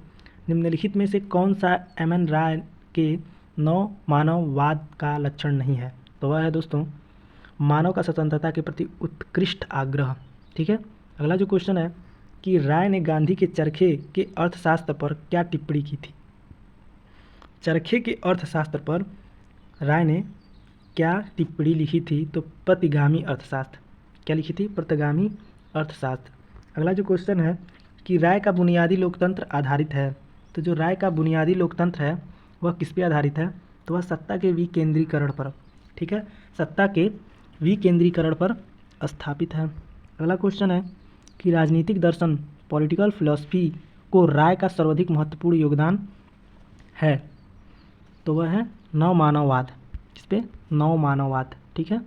निम्नलिखित में से कौन सा एम.एन. राय के नव मानववाद का लक्षण नहीं है। तो वह है दोस्तों मानव का स्वतंत्रता के प्रति उत्कृष्ट आग्रह। ठीक है। अगला जो क्वेश्चन है कि राय ने गांधी के चरखे के अर्थशास्त्र पर क्या टिप्पणी की थी। चरखे के अर्थशास्त्र पर राय ने क्या टिप्पणी लिखी थी। तो प्रतिगामी अर्थशास्त्र। क्या लिखी थी? प्रतिगामी अर्थशास्त्र। अगला जो क्वेश्चन है कि राय का बुनियादी लोकतंत्र आधारित है। तो जो राय का बुनियादी लोकतंत्र है वह किस पे आधारित है। तो वह सत्ता के विकेंद्रीकरण पर। ठीक है, सत्ता के विकेंद्रीकरण पर स्थापित है। अगला क्वेश्चन है कि राजनीतिक दर्शन पॉलिटिकल फिलॉसफी को राय का सर्वाधिक महत्वपूर्ण योगदान है। तो वह है नवमानववाद। किस पे? नवमानववाद। ठीक है,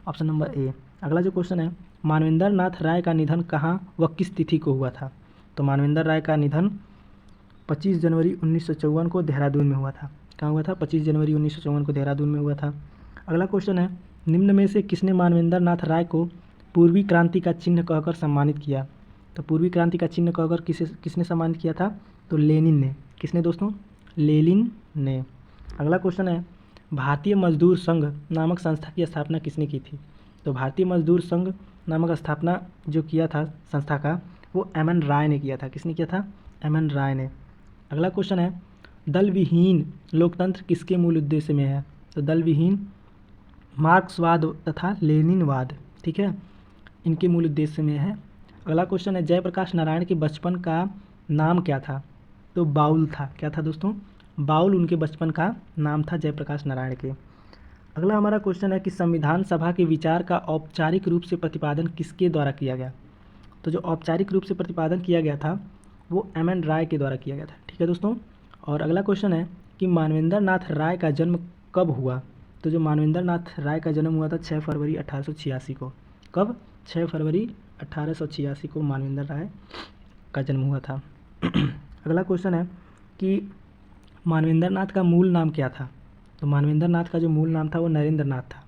ऑप्शन नंबर ए। अगला जो क्वेश्चन है मानवेंद्र नाथ राय का निधन कहाँ व किस तिथि को हुआ था। तो मानवेंद्र राय का निधन 25 जनवरी 1954 को देहरादून में हुआ था। कहाँ हुआ था? 25 जनवरी 1954 को देहरादून में हुआ था। अगला क्वेश्चन है निम्न में से किसने मानवेंद्र नाथ राय को पूर्वी क्रांति का चिन्ह कहकर सम्मानित किया। तो पूर्वी क्रांति का चिन्ह कहकर किसने सम्मानित किया था। तो लेनिन ने। किसने दोस्तों? लेनिन ने। अगला क्वेश्चन है भारतीय मजदूर संघ नामक संस्था की स्थापना किसने की थी। तो भारतीय मजदूर संघ नामक स्थापना जो किया था संस्था का वो एम.एन. राय ने किया था। किसने किया था? एम.एन. राय ने। अगला क्वेश्चन है दल विहीन लोकतंत्र किसके मूल उद्देश्य में है। तो दल विहीन मार्क्सवाद तथा लेनिनवाद। ठीक है, इनके मूल उद्देश्य में है। अगला क्वेश्चन है जयप्रकाश नारायण के बचपन का नाम क्या था। तो बाउल था। क्या था दोस्तों? बाउल उनके बचपन का नाम था जयप्रकाश नारायण के। अगला हमारा क्वेश्चन है कि संविधान सभा के विचार का औपचारिक रूप से प्रतिपादन किसके द्वारा किया गया। तो जो औपचारिक रूप से प्रतिपादन किया गया था वो एम.एन. राय के द्वारा किया गया था। ठीक है दोस्तों। और अगला क्वेश्चन है कि मानवेंद्र नाथ राय का जन्म कब हुआ। तो जो मानवेंद्र नाथ राय का जन्म हुआ था 6 फरवरी 1886 को। कब? 6 फरवरी 1886 को मानवेंद्र राय का जन्म हुआ था। अगला क्वेश्चन है कि मानवेंद्र नाथ का मूल नाम क्या था। तो मानवेंद्र नाथ का जो मूल नाम था वो नरेंद्र नाथ था।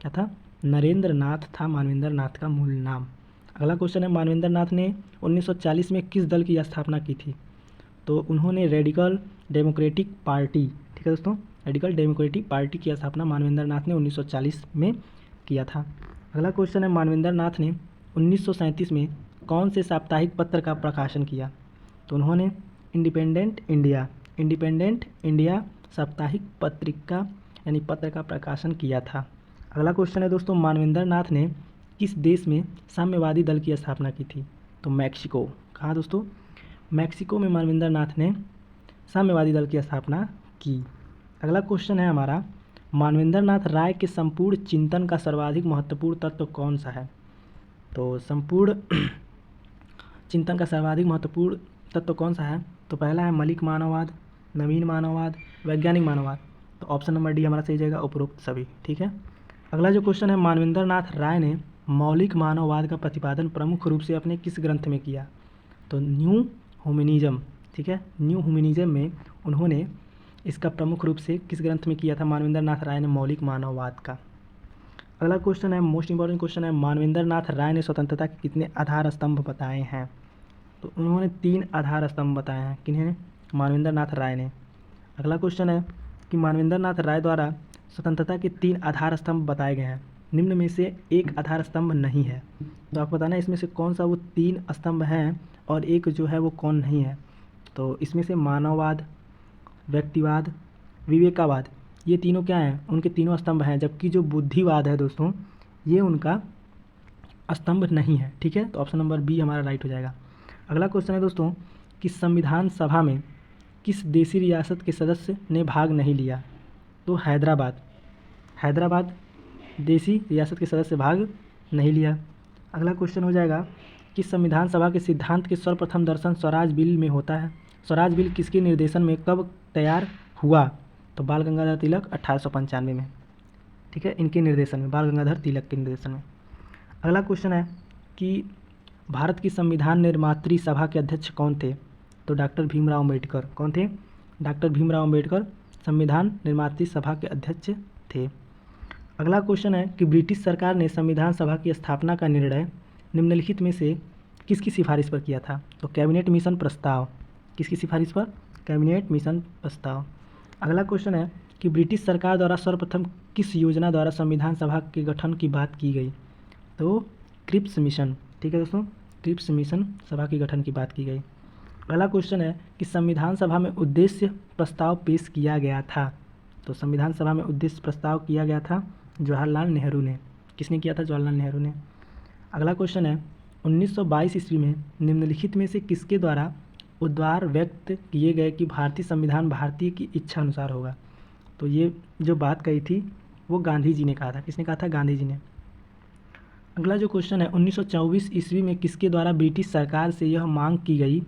क्या था? नरेंद्र नाथ था मानवेंद्र नाथ का मूल नाम। अगला क्वेश्चन है मानवेंद्र नाथ ने 1940 में किस दल की स्थापना की थी। तो उन्होंने रेडिकल डेमोक्रेटिक पार्टी। ठीक है दोस्तों, रेडिकल डेमोक्रेटिक पार्टी की स्थापना मानवेंद्र नाथ ने 1940 में किया था। अगला क्वेश्चन है मानवेंद्र नाथ ने 1937 में कौन से साप्ताहिक पत्र का प्रकाशन किया। तो उन्होंने इंडिपेंडेंट इंडिया साप्ताहिक पत्रिका यानी पत्र का प्रकाशन किया था। अगला क्वेश्चन है दोस्तों मानवेंद्र नाथ ने किस देश में साम्यवादी दल की स्थापना की थी। तो मैक्सिको। कहाँ दोस्तों? मैक्सिको में मानवेंद्र नाथ ने साम्यवादी दल की स्थापना की। अगला क्वेश्चन है हमारा मानवेंद्र नाथ राय के संपूर्ण चिंतन का सर्वाधिक महत्वपूर्ण तत्व कौन सा है। तो संपूर्ण चिंतन का सर्वाधिक महत्वपूर्ण तत्व कौन सा है। तो पहला है मौलिक मानववाद, नवीन मानववाद, वैज्ञानिक मानववाद। तो ऑप्शन नंबर डी हमारा सही जाएगा, उपरोक्त सभी। ठीक है। अगला जो क्वेश्चन है मानवेंद्र नाथ राय ने मौलिक मानववाद का प्रतिपादन प्रमुख रूप से अपने किस ग्रंथ में किया। तो न्यू ह्यूमनिज्म। ठीक है, न्यू ह्यूमनिज्म में उन्होंने इसका प्रमुख रूप से किस ग्रंथ में किया था मानवेंद्र नाथ राय ने मौलिक मानववाद का। अगला क्वेश्चन है मोस्ट इंपॉर्टेंट क्वेश्चन है मानवेंद्र नाथ राय ने स्वतंत्रता के कितने आधार स्तंभ बताए हैं। तो उन्होंने 3 आधार स्तंभ बताए हैं। किन्हें? मानवेंद्र नाथ राय ने। अगला क्वेश्चन है कि मानवेंद्र नाथ राय द्वारा स्वतंत्रता के 3 आधार स्तंभ बताए गए हैं, निम्न में से एक आधार स्तंभ नहीं है। तो आपको बताना है इसमें से कौन सा वो 3 स्तंभ हैं और एक जो है वो कौन नहीं है। तो इसमें से मानववाद, व्यक्तिवाद, विवेकावाद, ये तीनों क्या हैं? उनके तीनों स्तंभ हैं। जबकि जो बुद्धिवाद है दोस्तों ये उनका स्तंभ नहीं है। ठीक है, तो ऑप्शन नंबर बी हमारा राइट हो जाएगा। अगला क्वेश्चन है दोस्तों कि संविधान सभा में किस देशी रियासत के सदस्य ने भाग नहीं लिया। तो हैदराबाद देशी रियासत के सदस्य भाग नहीं लिया। अगला क्वेश्चन हो जाएगा कि संविधान सभा के सिद्धांत के सर्वप्रथम दर्शन स्वराज बिल में होता है। स्वराज बिल किसके निर्देशन में कब तैयार हुआ। तो बाल गंगाधर तिलक 1895 में। ठीक है, इनके निर्देशन में, बाल गंगाधर तिलक के निर्देशन में। अगला क्वेश्चन है कि भारत की संविधान निर्मात्री सभा के अध्यक्ष कौन थे? तो डॉक्टर भीमराव अम्बेडकर। कौन थे? डॉक्टर भीमराव अम्बेडकर संविधान निर्मात्री सभा के अध्यक्ष थे। अगला क्वेश्चन है कि ब्रिटिश सरकार ने संविधान सभा की स्थापना का निर्णय निम्नलिखित में से किसकी सिफारिश पर किया था? तो कैबिनेट मिशन प्रस्ताव। किसकी सिफारिश पर? कैबिनेट मिशन प्रस्ताव। अगला क्वेश्चन है कि ब्रिटिश सरकार द्वारा सर्वप्रथम किस योजना द्वारा संविधान सभा के गठन की बात की गई? तो क्रिप्स मिशन। ठीक है दोस्तों, क्रिप्स मिशन सभा के गठन की बात की गई। अगला क्वेश्चन है कि संविधान सभा में उद्देश्य प्रस्ताव पेश किया गया था। तो संविधान सभा में उद्देश्य प्रस्ताव किया गया था जवाहरलाल नेहरू ने। किसने किया था? जवाहरलाल नेहरू ने। अगला क्वेश्चन है 1922 ईस्वी में निम्नलिखित में से किसके द्वारा उद्गार व्यक्त किए गए कि भारतीय संविधान भारतीय की इच्छा अनुसार होगा? तो ये जो बात कही थी वो गांधी जी ने कहा था। किसने कहा था? गांधी जी ने। अगला जो क्वेश्चन है 1924 ईस्वी में किसके द्वारा ब्रिटिश सरकार से यह मांग की गई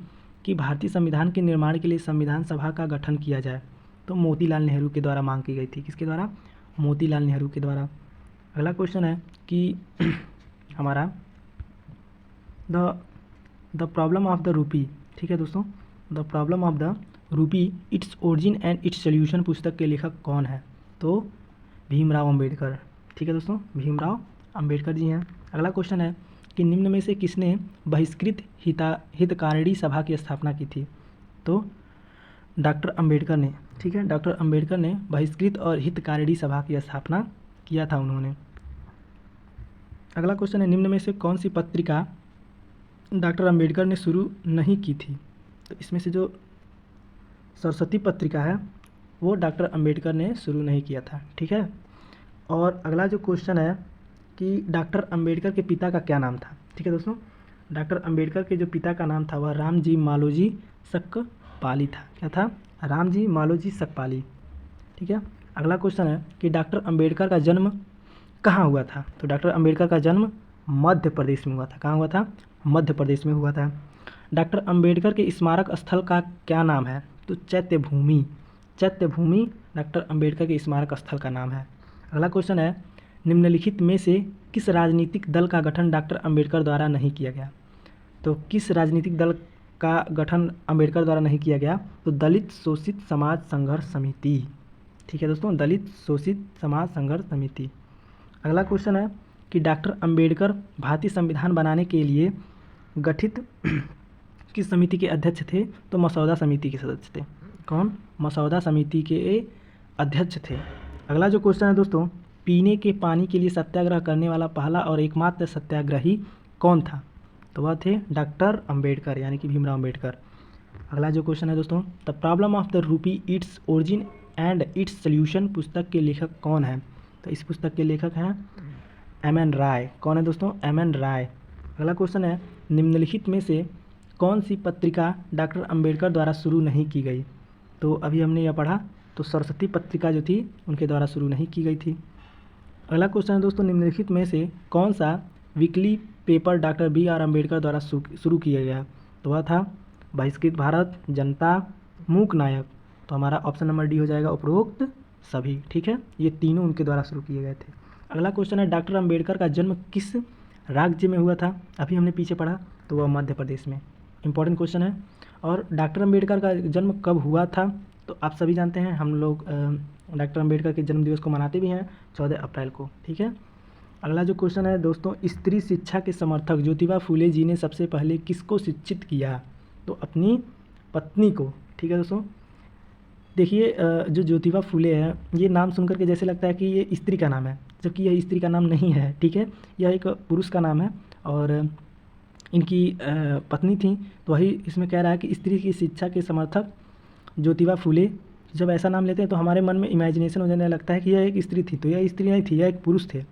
कि भारतीय संविधान के निर्माण के लिए संविधान सभा का गठन किया जाए? तो मोतीलाल नेहरू के द्वारा मांग की गई थी। किसके द्वारा? मोतीलाल नेहरू के द्वारा। अगला क्वेश्चन है कि हमारा the problem of the rupee. ठीक है दोस्तों, the problem of the rupee its origin and its solution पुस्तक के लेखक कौन है? तो भीमराव अम्बेडकर। ठीक है दोस्तों, भीमराव अम्बेडकर जी हैं। अगला क्वेश्चन है कि निम्न में से किसने बहिष्कृत हितकारिणी सभा की स्थापना की थी? तो डॉक्टर अम्बेडकर ने। ठीक है, डॉक्टर अम्बेडकर ने बहिष्कृत और हितकारिणी सभा की स्थापना किया था उन्होंने। अगला क्वेश्चन है निम्न में से कौन सी पत्रिका डॉक्टर अम्बेडकर ने शुरू नहीं की थी? तो इसमें से जो सरस्वती पत्रिका है वो डॉक्टर अम्बेडकर ने शुरू नहीं किया था। ठीक है, और अगला जो क्वेश्चन है कि डॉक्टर अम्बेडकर के पिता का क्या नाम था? ठीक है दोस्तों, डॉक्टर अम्बेडकर के जो पिता का नाम था वह रामजी मालोजी सकपाली था। क्या था? रामजी मालोजी सकपाली। ठीक है, अगला क्वेश्चन है कि डॉक्टर अम्बेडकर का जन्म कहाँ हुआ था? तो डॉक्टर अम्बेडकर का जन्म मध्य प्रदेश में हुआ था। कहाँ हुआ था? मध्य प्रदेश में हुआ था। डॉक्टर अम्बेडकर के स्मारक स्थल का क्या नाम है? तो चैत्य भूमि। चैत्य भूमि डॉक्टर अम्बेडकर के स्मारक स्थल का नाम है। अगला क्वेश्चन है निम्नलिखित में से किस राजनीतिक दल का गठन डॉक्टर अम्बेडकर द्वारा नहीं किया गया? तो किस राजनीतिक दल का गठन अम्बेडकर द्वारा नहीं किया गया? तो दलित शोषित समाज संघर्ष समिति। ठीक है दोस्तों, दलित शोषित समाज संघर्ष समिति। अगला क्वेश्चन है कि डॉक्टर अम्बेडकर भारतीय संविधान बनाने के लिए गठित किस समिति के अध्यक्ष थे? तो मसौदा समिति के सदस्य थे। कौन? मसौदा समिति के अध्यक्ष थे। अगला जो क्वेश्चन है दोस्तों, पीने के पानी के लिए सत्याग्रह करने वाला पहला और एकमात्र सत्याग्रही कौन था? तो वह थे डॉक्टर अम्बेडकर, यानी कि भीमराव अम्बेडकर। अगला जो क्वेश्चन है दोस्तों, the problem of the rupee its origin and its solution पुस्तक के लेखक कौन है? तो इस पुस्तक के लेखक हैं एम.एन. राय। कौन है दोस्तों? एम.एन. राय। अगला क्वेश्चन है निम्नलिखित में से कौन सी पत्रिका डॉक्टर अम्बेडकर द्वारा शुरू नहीं की गई? तो अभी हमने यह पढ़ा, तो सरस्वती पत्रिका जो थी उनके द्वारा शुरू नहीं की गई थी। अगला क्वेश्चन है दोस्तों, निम्नलिखित में से कौन सा weekly paper doctor B R. Ambedkar द्वारा शुरू किया गया? तो वह था बहिष्कृत भारत, जनता, मूक नायक। तो हमारा ऑप्शन नंबर डी हो जाएगा, उपरोक्त सभी। ठीक है, ये तीनों उनके द्वारा शुरू किए गए थे। अगला क्वेश्चन है डॉक्टर अम्बेडकर का जन्म किस राज्य में हुआ था? अभी हमने पीछे पढ़ा, तो वह मध्य प्रदेश में। इंपॉर्टेंट क्वेश्चन है। और डॉक्टर अम्बेडकर का जन्म कब हुआ था? तो आप सभी जानते हैं, हम लोग डॉक्टर अम्बेडकर के जन्म दिवस को मनाते भी हैं 14 अप्रैल को। ठीक है, अगला जो क्वेश्चन है दोस्तों, स्त्री शिक्षा के समर्थक ज्योतिबा फूले जी ने सबसे पहले किसको शिक्षित किया? तो अपनी पत्नी को। ठीक है दोस्तों, देखिए जो ज्योतिबा फूले हैं, ये नाम सुनकर के जैसे लगता है कि ये स्त्री का नाम है, जबकि यह स्त्री का नाम नहीं है। ठीक है, यह एक पुरुष का नाम है और इनकी पत्नी थी। तो वही इसमें कह रहा है कि स्त्री की शिक्षा के समर्थक ज्योतिबा फूले। जब ऐसा नाम लेते हैं तो हमारे मन में इमेजिनेशन हो जाने लगता है कि यह एक स्त्री थी, तो यह स्त्री नहीं थी, यह एक पुरुष थे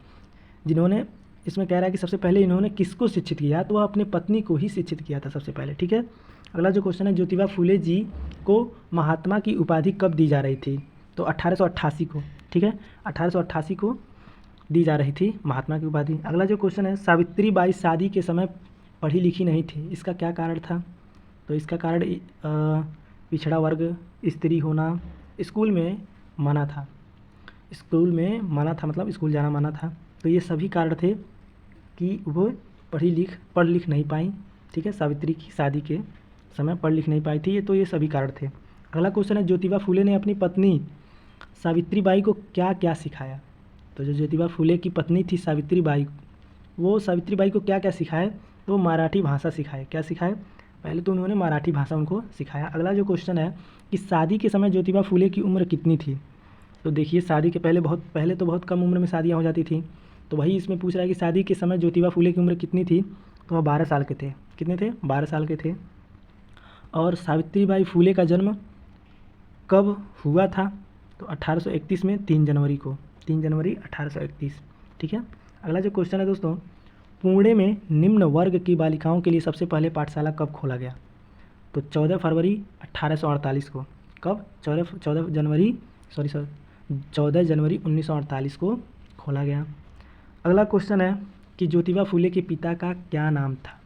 जिन्होंने, इसमें कह रहा है कि सबसे पहले इन्होंने किसको शिक्षित किया? तो वह अपने पत्नी को ही शिक्षित किया था सबसे पहले। ठीक है, अगला जो क्वेश्चन है, ज्योतिबा फूले जी को महात्मा की उपाधि कब दी जा रही थी? तो 1888 को। ठीक है, 1888 को दी जा रही थी महात्मा की उपाधि। अगला जो क्वेश्चन है, सावित्री बाई शादी के समय पढ़ी लिखी नहीं थी, इसका क्या कारण था? तो इसका कारण पिछड़ा वर्ग, स्त्री होना, स्कूल में मना था, स्कूल में मना था, मतलब स्कूल जाना मना था। तो ये सभी कारण थे कि वो पढ़ लिख नहीं पाई, ठीक है। सावित्री की शादी के समय पढ़ लिख नहीं पाई थी, ये सभी कारण थे। अगला क्वेश्चन है, ज्योतिबा फुले ने अपनी पत्नी सावित्री बाई को क्या क्या सिखाया। तो जो ज्योतिबा फुले की पत्नी थी सावित्री बाई, वो सावित्री बाई को क्या क्या सिखाए, तो मराठी भाषा सिखाए। क्या सिखाए, पहले तो उन्होंने मराठी भाषा उनको सिखाया। अगला जो क्वेश्चन है कि शादी के समय ज्योतिबा फुले की उम्र कितनी थी। तो देखिए शादी के पहले तो बहुत कम उम्र में शादियाँ हो जाती थी, तो वही इसमें पूछ रहा है कि शादी के समय ज्योतिबा फुले की उम्र कितनी थी। तो वह 12 साल के थे। कितने थे, 12 साल के थे। और सावित्री बाई फुले का जन्म कब हुआ था, तो 1831 में 3 जनवरी को, 3 जनवरी 1831, ठीक है। अगला जो क्वेश्चन है दोस्तों, पुणे में निम्न वर्ग की बालिकाओं के लिए सबसे पहले पाठशाला कब खोला गया। तो 14 फरवरी 1848 को। कब, 14 जनवरी 1948 को खोला गया। अगला क्वेश्चन है कि ज्योतिबा फुले के पिता का क्या नाम था।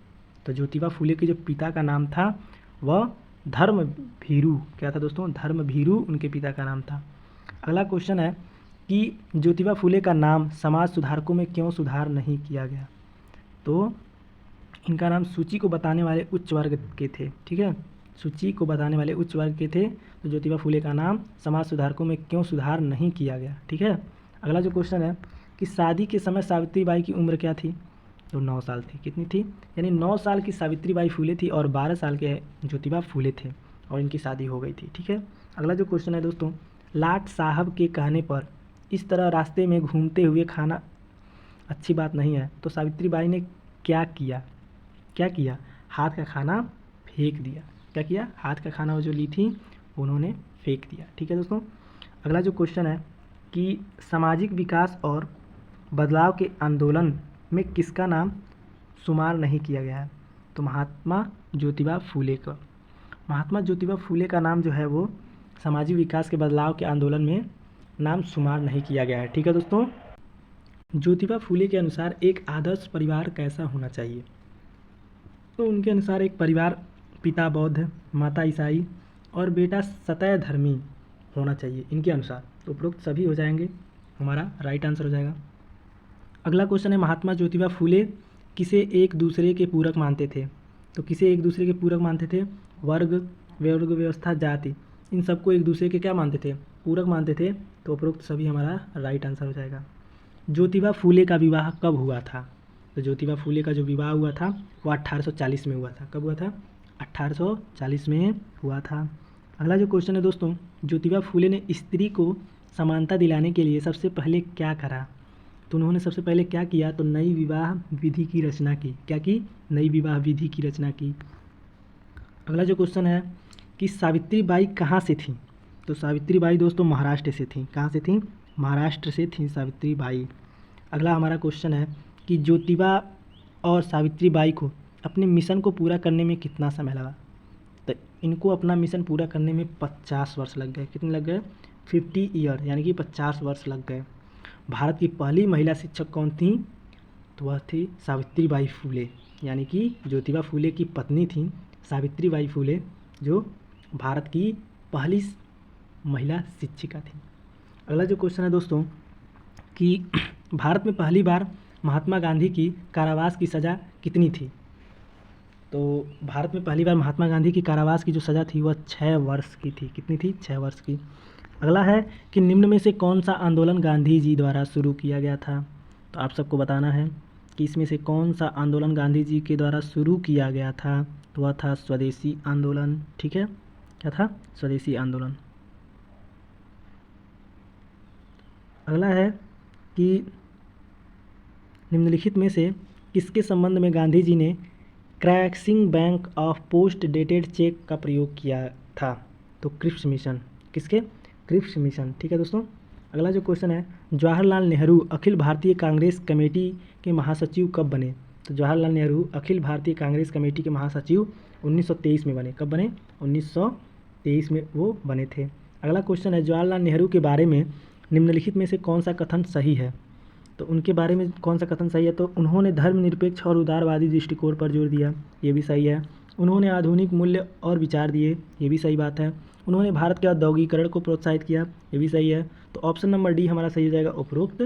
तो ज्योतिबा फुले के जो पिता का नाम था वह धर्मभीरू। क्या था दोस्तों, धर्मभीरू उनके पिता का नाम था। अगला क्वेश्चन है कि ज्योतिबा फुले का नाम समाज सुधारकों में क्यों सुधार नहीं किया गया। तो इनका नाम सूची को बताने वाले उच्च वर्ग के थे, ठीक है। सूची को बताने वाले उच्च वर्ग के थे, तो ज्योतिबा फुले का नाम समाज सुधारकों में क्यों सुधार नहीं किया गया, ठीक है। अगला जो क्वेश्चन है कि शादी के समय सावित्री बाई की उम्र क्या थी। तो 9 साल थी। कितनी थी, यानी 9 साल की सावित्री बाई फुले थी और 12 साल के ज्योतिबा फुले थे और इनकी शादी हो गई थी, ठीक है। अगला जो क्वेश्चन है दोस्तों, लाट साहब के कहने पर इस तरह रास्ते में घूमते हुए खाना अच्छी बात नहीं है, तो सावित्री बाई ने क्या किया। क्या किया, हाथ का खाना फेंक दिया। क्या किया, हाथ का खाना वो जो ली थी उन्होंने फेंक दिया, ठीक है दोस्तों। अगला जो क्वेश्चन है कि सामाजिक विकास और बदलाव के आंदोलन में किसका नाम शुमार नहीं किया गया है। तो महात्मा ज्योतिबा फुले का, महात्मा ज्योतिबा फुले का नाम जो है वो सामाजिक विकास के बदलाव के आंदोलन में नाम शुमार नहीं किया गया है, ठीक है दोस्तों। ज्योतिबा फुले के अनुसार एक आदर्श परिवार कैसा होना चाहिए। तो उनके अनुसार एक परिवार पिता बौद्ध, माता ईसाई और बेटा सतय धर्मी होना चाहिए इनके अनुसार। तो उपरोक्त सभी हो जाएंगे, हमारा राइट आंसर हो जाएगा। अगला क्वेश्चन है, महात्मा ज्योतिबा फुले किसे एक दूसरे के पूरक मानते थे। तो किसे एक दूसरे के पूरक मानते थे, वर्ग व्यवस्था जाति, इन सबको एक दूसरे के क्या मानते थे, पूरक मानते थे। तो उपरोक्त सभी हमारा राइट आंसर हो जाएगा। ज्योतिबा फुले का विवाह कब हुआ था। तो ज्योतिबा फुले का जो विवाह हुआ था वो 1840 में हुआ था। कब हुआ था, 1840 में हुआ था। अगला जो क्वेश्चन है दोस्तों, ज्योतिबा फुले ने स्त्री को समानता दिलाने के लिए सबसे पहले क्या करा। तो उन्होंने सबसे पहले क्या किया, तो नई विवाह विधि की रचना की। क्या की, नई विवाह विधि की रचना की। अगला जो क्वेश्चन है कि सावित्री बाई कहाँ से थी। तो सावित्री बाई दोस्तों महाराष्ट्र से थी। कहाँ से थी, महाराष्ट्र से थी सावित्री बाई। अगला हमारा क्वेश्चन है कि ज्योतिबा और सावित्री बाई को अपने मिशन को पूरा करने में कितना समय लगा। तो इनको अपना मिशन पूरा करने में 50 वर्ष लग गए। कितने लग गए, 50 ईयर, यानी कि 50 वर्ष लग गए। भारत की पहली महिला शिक्षक कौन थी, तो वह थी सावित्री बाई फुले, यानी कि ज्योतिबा फुले की पत्नी थी सावित्री बाई फुले, जो भारत की पहली महिला शिक्षिका थी। अगला जो क्वेश्चन है दोस्तों कि भारत में पहली बार महात्मा गांधी की कारावास की सज़ा कितनी थी। तो भारत में पहली बार महात्मा गांधी की कारावास की जो सज़ा थी वह 6 वर्ष की थी। कितनी थी, 6 वर्ष की। अगला है कि निम्न में से कौन सा आंदोलन गांधी जी द्वारा शुरू किया गया था। तो आप सबको बताना है कि इसमें से कौन सा आंदोलन गांधी जी के द्वारा शुरू किया गया था। तो वह था स्वदेशी आंदोलन, ठीक है। क्या था, स्वदेशी आंदोलन। अगला है कि निम्नलिखित में से किसके संबंध में गांधी जी ने crashing bank of post dated cheque का प्रयोग किया था। तो क्रिप्स मिशन, किसके, क्रिप्स मिशन, ठीक है दोस्तों। अगला जो क्वेश्चन है, जवाहरलाल नेहरू अखिल भारतीय कांग्रेस कमेटी के महासचिव कब बने। तो जवाहरलाल नेहरू अखिल भारतीय कांग्रेस कमेटी के महासचिव 1923 में बने। कब बने, 1923 में वो बने थे। अगला क्वेश्चन है, जवाहरलाल नेहरू के बारे में निम्नलिखित में से कौन सा कथन सही है। तो उनके बारे में कौन सा कथन सही है, तो उन्होंने धर्मनिरपेक्ष और उदारवादी दृष्टिकोण पर जोर दिया, ये भी सही है। उन्होंने आधुनिक मूल्य और विचार दिए, ये भी सही बात है। उन्होंने भारत के औद्योगिकरण को प्रोत्साहित किया, ये भी सही है। तो ऑप्शन नंबर डी हमारा सही हो जाएगा, उपरोक्त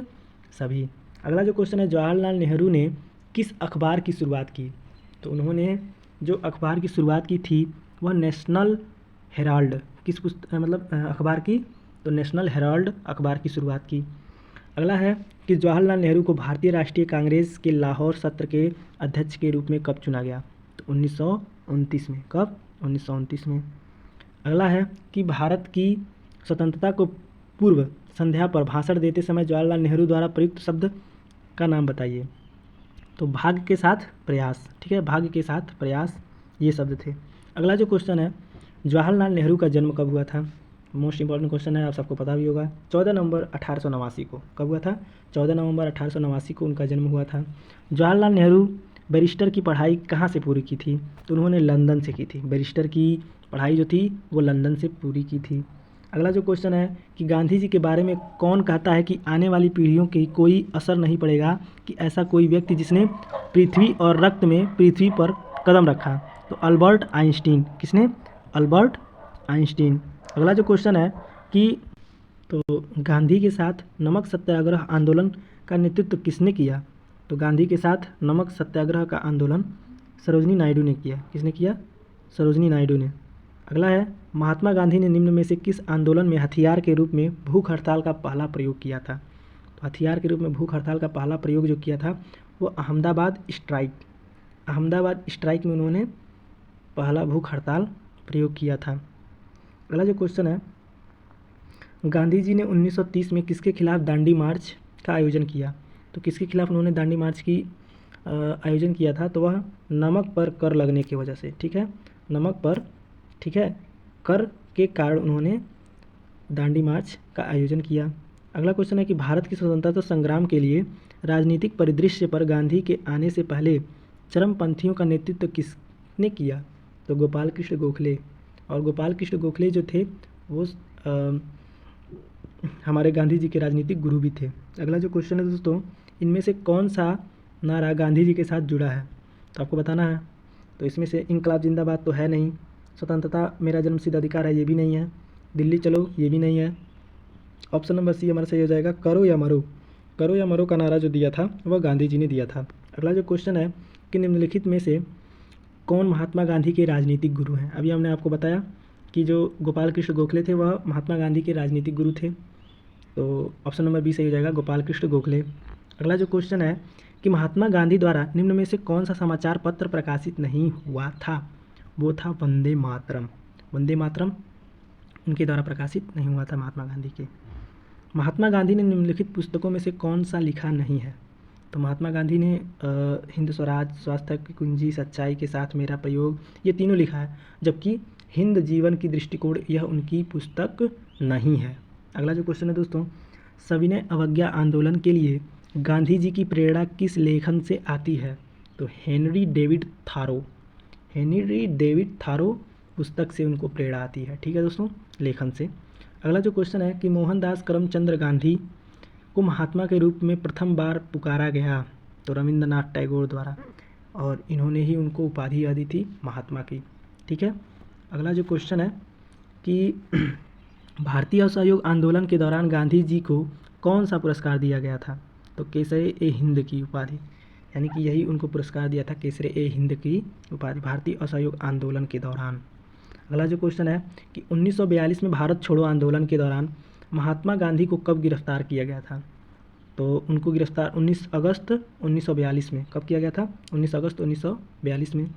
सभी। अगला जो क्वेश्चन है, जवाहरलाल नेहरू ने किस अखबार की शुरुआत की? तो उन्होंने जो अखबार की शुरुआत की थी वह नेशनल हेराल्ड किस अखबार की? तो नेशनल हेराल्ड अखबार की शुरुआत की। अगला है कि जवाहरलाल नेहरू को भारतीय राष्ट्रीय कांग्रेस के लाहौर सत्र के अध्यक्ष के रूप में कब चुना गया? तो 1929 में। कब? 1929 में। अगला है कि भारत की स्वतंत्रता को पूर्व संध्या पर भाषण देते समय जवाहरलाल नेहरू द्वारा प्रयुक्त शब्द का नाम बताइए। तो भाग्य के साथ प्रयास, ठीक है, भाग्य के साथ प्रयास ये शब्द थे। अगला जो क्वेश्चन है, जवाहरलाल नेहरू का जन्म कब हुआ था? मोस्ट इंपॉर्टेंट क्वेश्चन है, आप सबको पता भी होगा। 14 नवंबर 1889 को। कब हुआ था? 14 नवंबर 1889 को उनका जन्म हुआ था। जवाहरलाल नेहरू बैरिस्टर की पढ़ाई कहाँ से पूरी की थी? तो उन्होंने लंदन से की थी। बैरिस्टर की पढ़ाई जो थी वो लंदन से पूरी की थी। अगला जो क्वेश्चन है कि गांधी जी के बारे में कौन कहता है कि आने वाली पीढ़ियों की कोई असर नहीं पड़ेगा कि ऐसा कोई व्यक्ति जिसने पृथ्वी और रक्त में पृथ्वी पर कदम रखा? तो अल्बर्ट आइंस्टीन। किसने? Albert Einstein. अगला जो क्वेश्चन है कि तो गांधी के साथ नमक सत्याग्रह आंदोलन का नेतृत्व किसने किया? तो गांधी के साथ नमक सत्याग्रह का आंदोलन सरोजिनी नायडू ने किया। किसने किया? सरोजिनी नायडू ने। अगला है महात्मा गांधी ने निम्न में से किस आंदोलन में हथियार के रूप में भूख हड़ताल का पहला प्रयोग किया था? तो हथियार के रूप में भूख हड़ताल का पहला प्रयोग जो किया था वो अहमदाबाद स्ट्राइक में उन्होंने पहला भूख हड़ताल प्रयोग किया था। अगला जो क्वेश्चन है, गांधी जी ने 1930 में किसके खिलाफ दांडी मार्च का आयोजन किया? तो किसके खिलाफ उन्होंने दांडी मार्च की आयोजन किया था? तो वह नमक पर कर लगने की वजह से, ठीक है, नमक पर, ठीक है, कर के कारण उन्होंने दांडी मार्च का आयोजन किया। अगला क्वेश्चन है कि भारत की स्वतंत्रता संग्राम के लिए राजनीतिक परिदृश्य पर गांधी के आने से पहले चरमपंथियों का नेतृत्व किसने किया? तो गोपाल कृष्ण गोखले। और गोपाल कृष्ण गोखले जो थे वो हमारे गांधी जी के राजनीतिक गुरु भी थे। अगला जो क्वेश्चन है दोस्तों, इनमें से कौन सा नारा गांधी जी के साथ जुड़ा है? तो आपको बताना है। तो इसमें से इनकलाब जिंदाबाद तो है नहीं, स्वतंत्रता मेरा जन्मसिद्ध अधिकार है ये भी नहीं है, दिल्ली चलो ये भी नहीं है। ऑप्शन नंबर सी हमारा सही हो जाएगा, करो या मरो। करो या मरो का नारा जो दिया था वह गांधी जी ने दिया था। अगला जो क्वेश्चन है कि निम्नलिखित में से कौन महात्मा गांधी के राजनीतिक गुरु हैं? अभी हमने आपको बताया कि जो गोपाल कृष्ण गोखले थे वह महात्मा गांधी के राजनीतिक गुरु थे। तो ऑप्शन नंबर बी सही हो जाएगा, गोपाल कृष्ण गोखले। अगला जो क्वेश्चन है कि महात्मा गांधी द्वारा निम्न में से कौन सा समाचार पत्र प्रकाशित नहीं हुआ था? वो था वंदे मातरम। वंदे मातरम उनके द्वारा प्रकाशित नहीं हुआ था महात्मा गांधी के। महात्मा गांधी ने निम्नलिखित पुस्तकों में से कौन सा लिखा नहीं है? तो महात्मा गांधी ने हिंद स्वराज, स्वास्थ्य की कुंजी, सच्चाई के साथ मेरा प्रयोग, ये तीनों लिखा है, जबकि हिंद जीवन की दृष्टिकोण यह उनकी पुस्तक नहीं है। अगला जो क्वेश्चन है दोस्तों, सविनय अवज्ञा आंदोलन के लिए गांधी जी की प्रेरणा किस लेखन से आती है? तो हेनरी डेविड थारो। हेनरी डेविड थारो पुस्तक से उनको प्रेरणा आती है, ठीक है दोस्तों, लेखन से। अगला जो क्वेश्चन है कि मोहनदास करमचंद गांधी को महात्मा के रूप में प्रथम बार पुकारा गया? तो रविंद्रनाथ टैगोर द्वारा, और इन्होंने ही उनको उपाधि दी थी महात्मा की, ठीक है। अगला जो क्वेश्चन है कि भारतीय असहयोग आंदोलन के दौरान गांधी जी को कौन सा पुरस्कार दिया गया था? तो केसर-ए-हिंद की उपाधि, यानी कि यही उनको पुरस्कार दिया था, केसर-ए-हिंद की उपाधि, भारतीय असहयोग आंदोलन के दौरान। अगला जो क्वेश्चन है कि 1942 में भारत छोड़ो आंदोलन के दौरान महात्मा गांधी को कब गिरफ्तार किया गया था? तो उनको गिरफ्तार 19 अगस्त 1942 में कब किया गया था? 19 अगस्त 1942 में।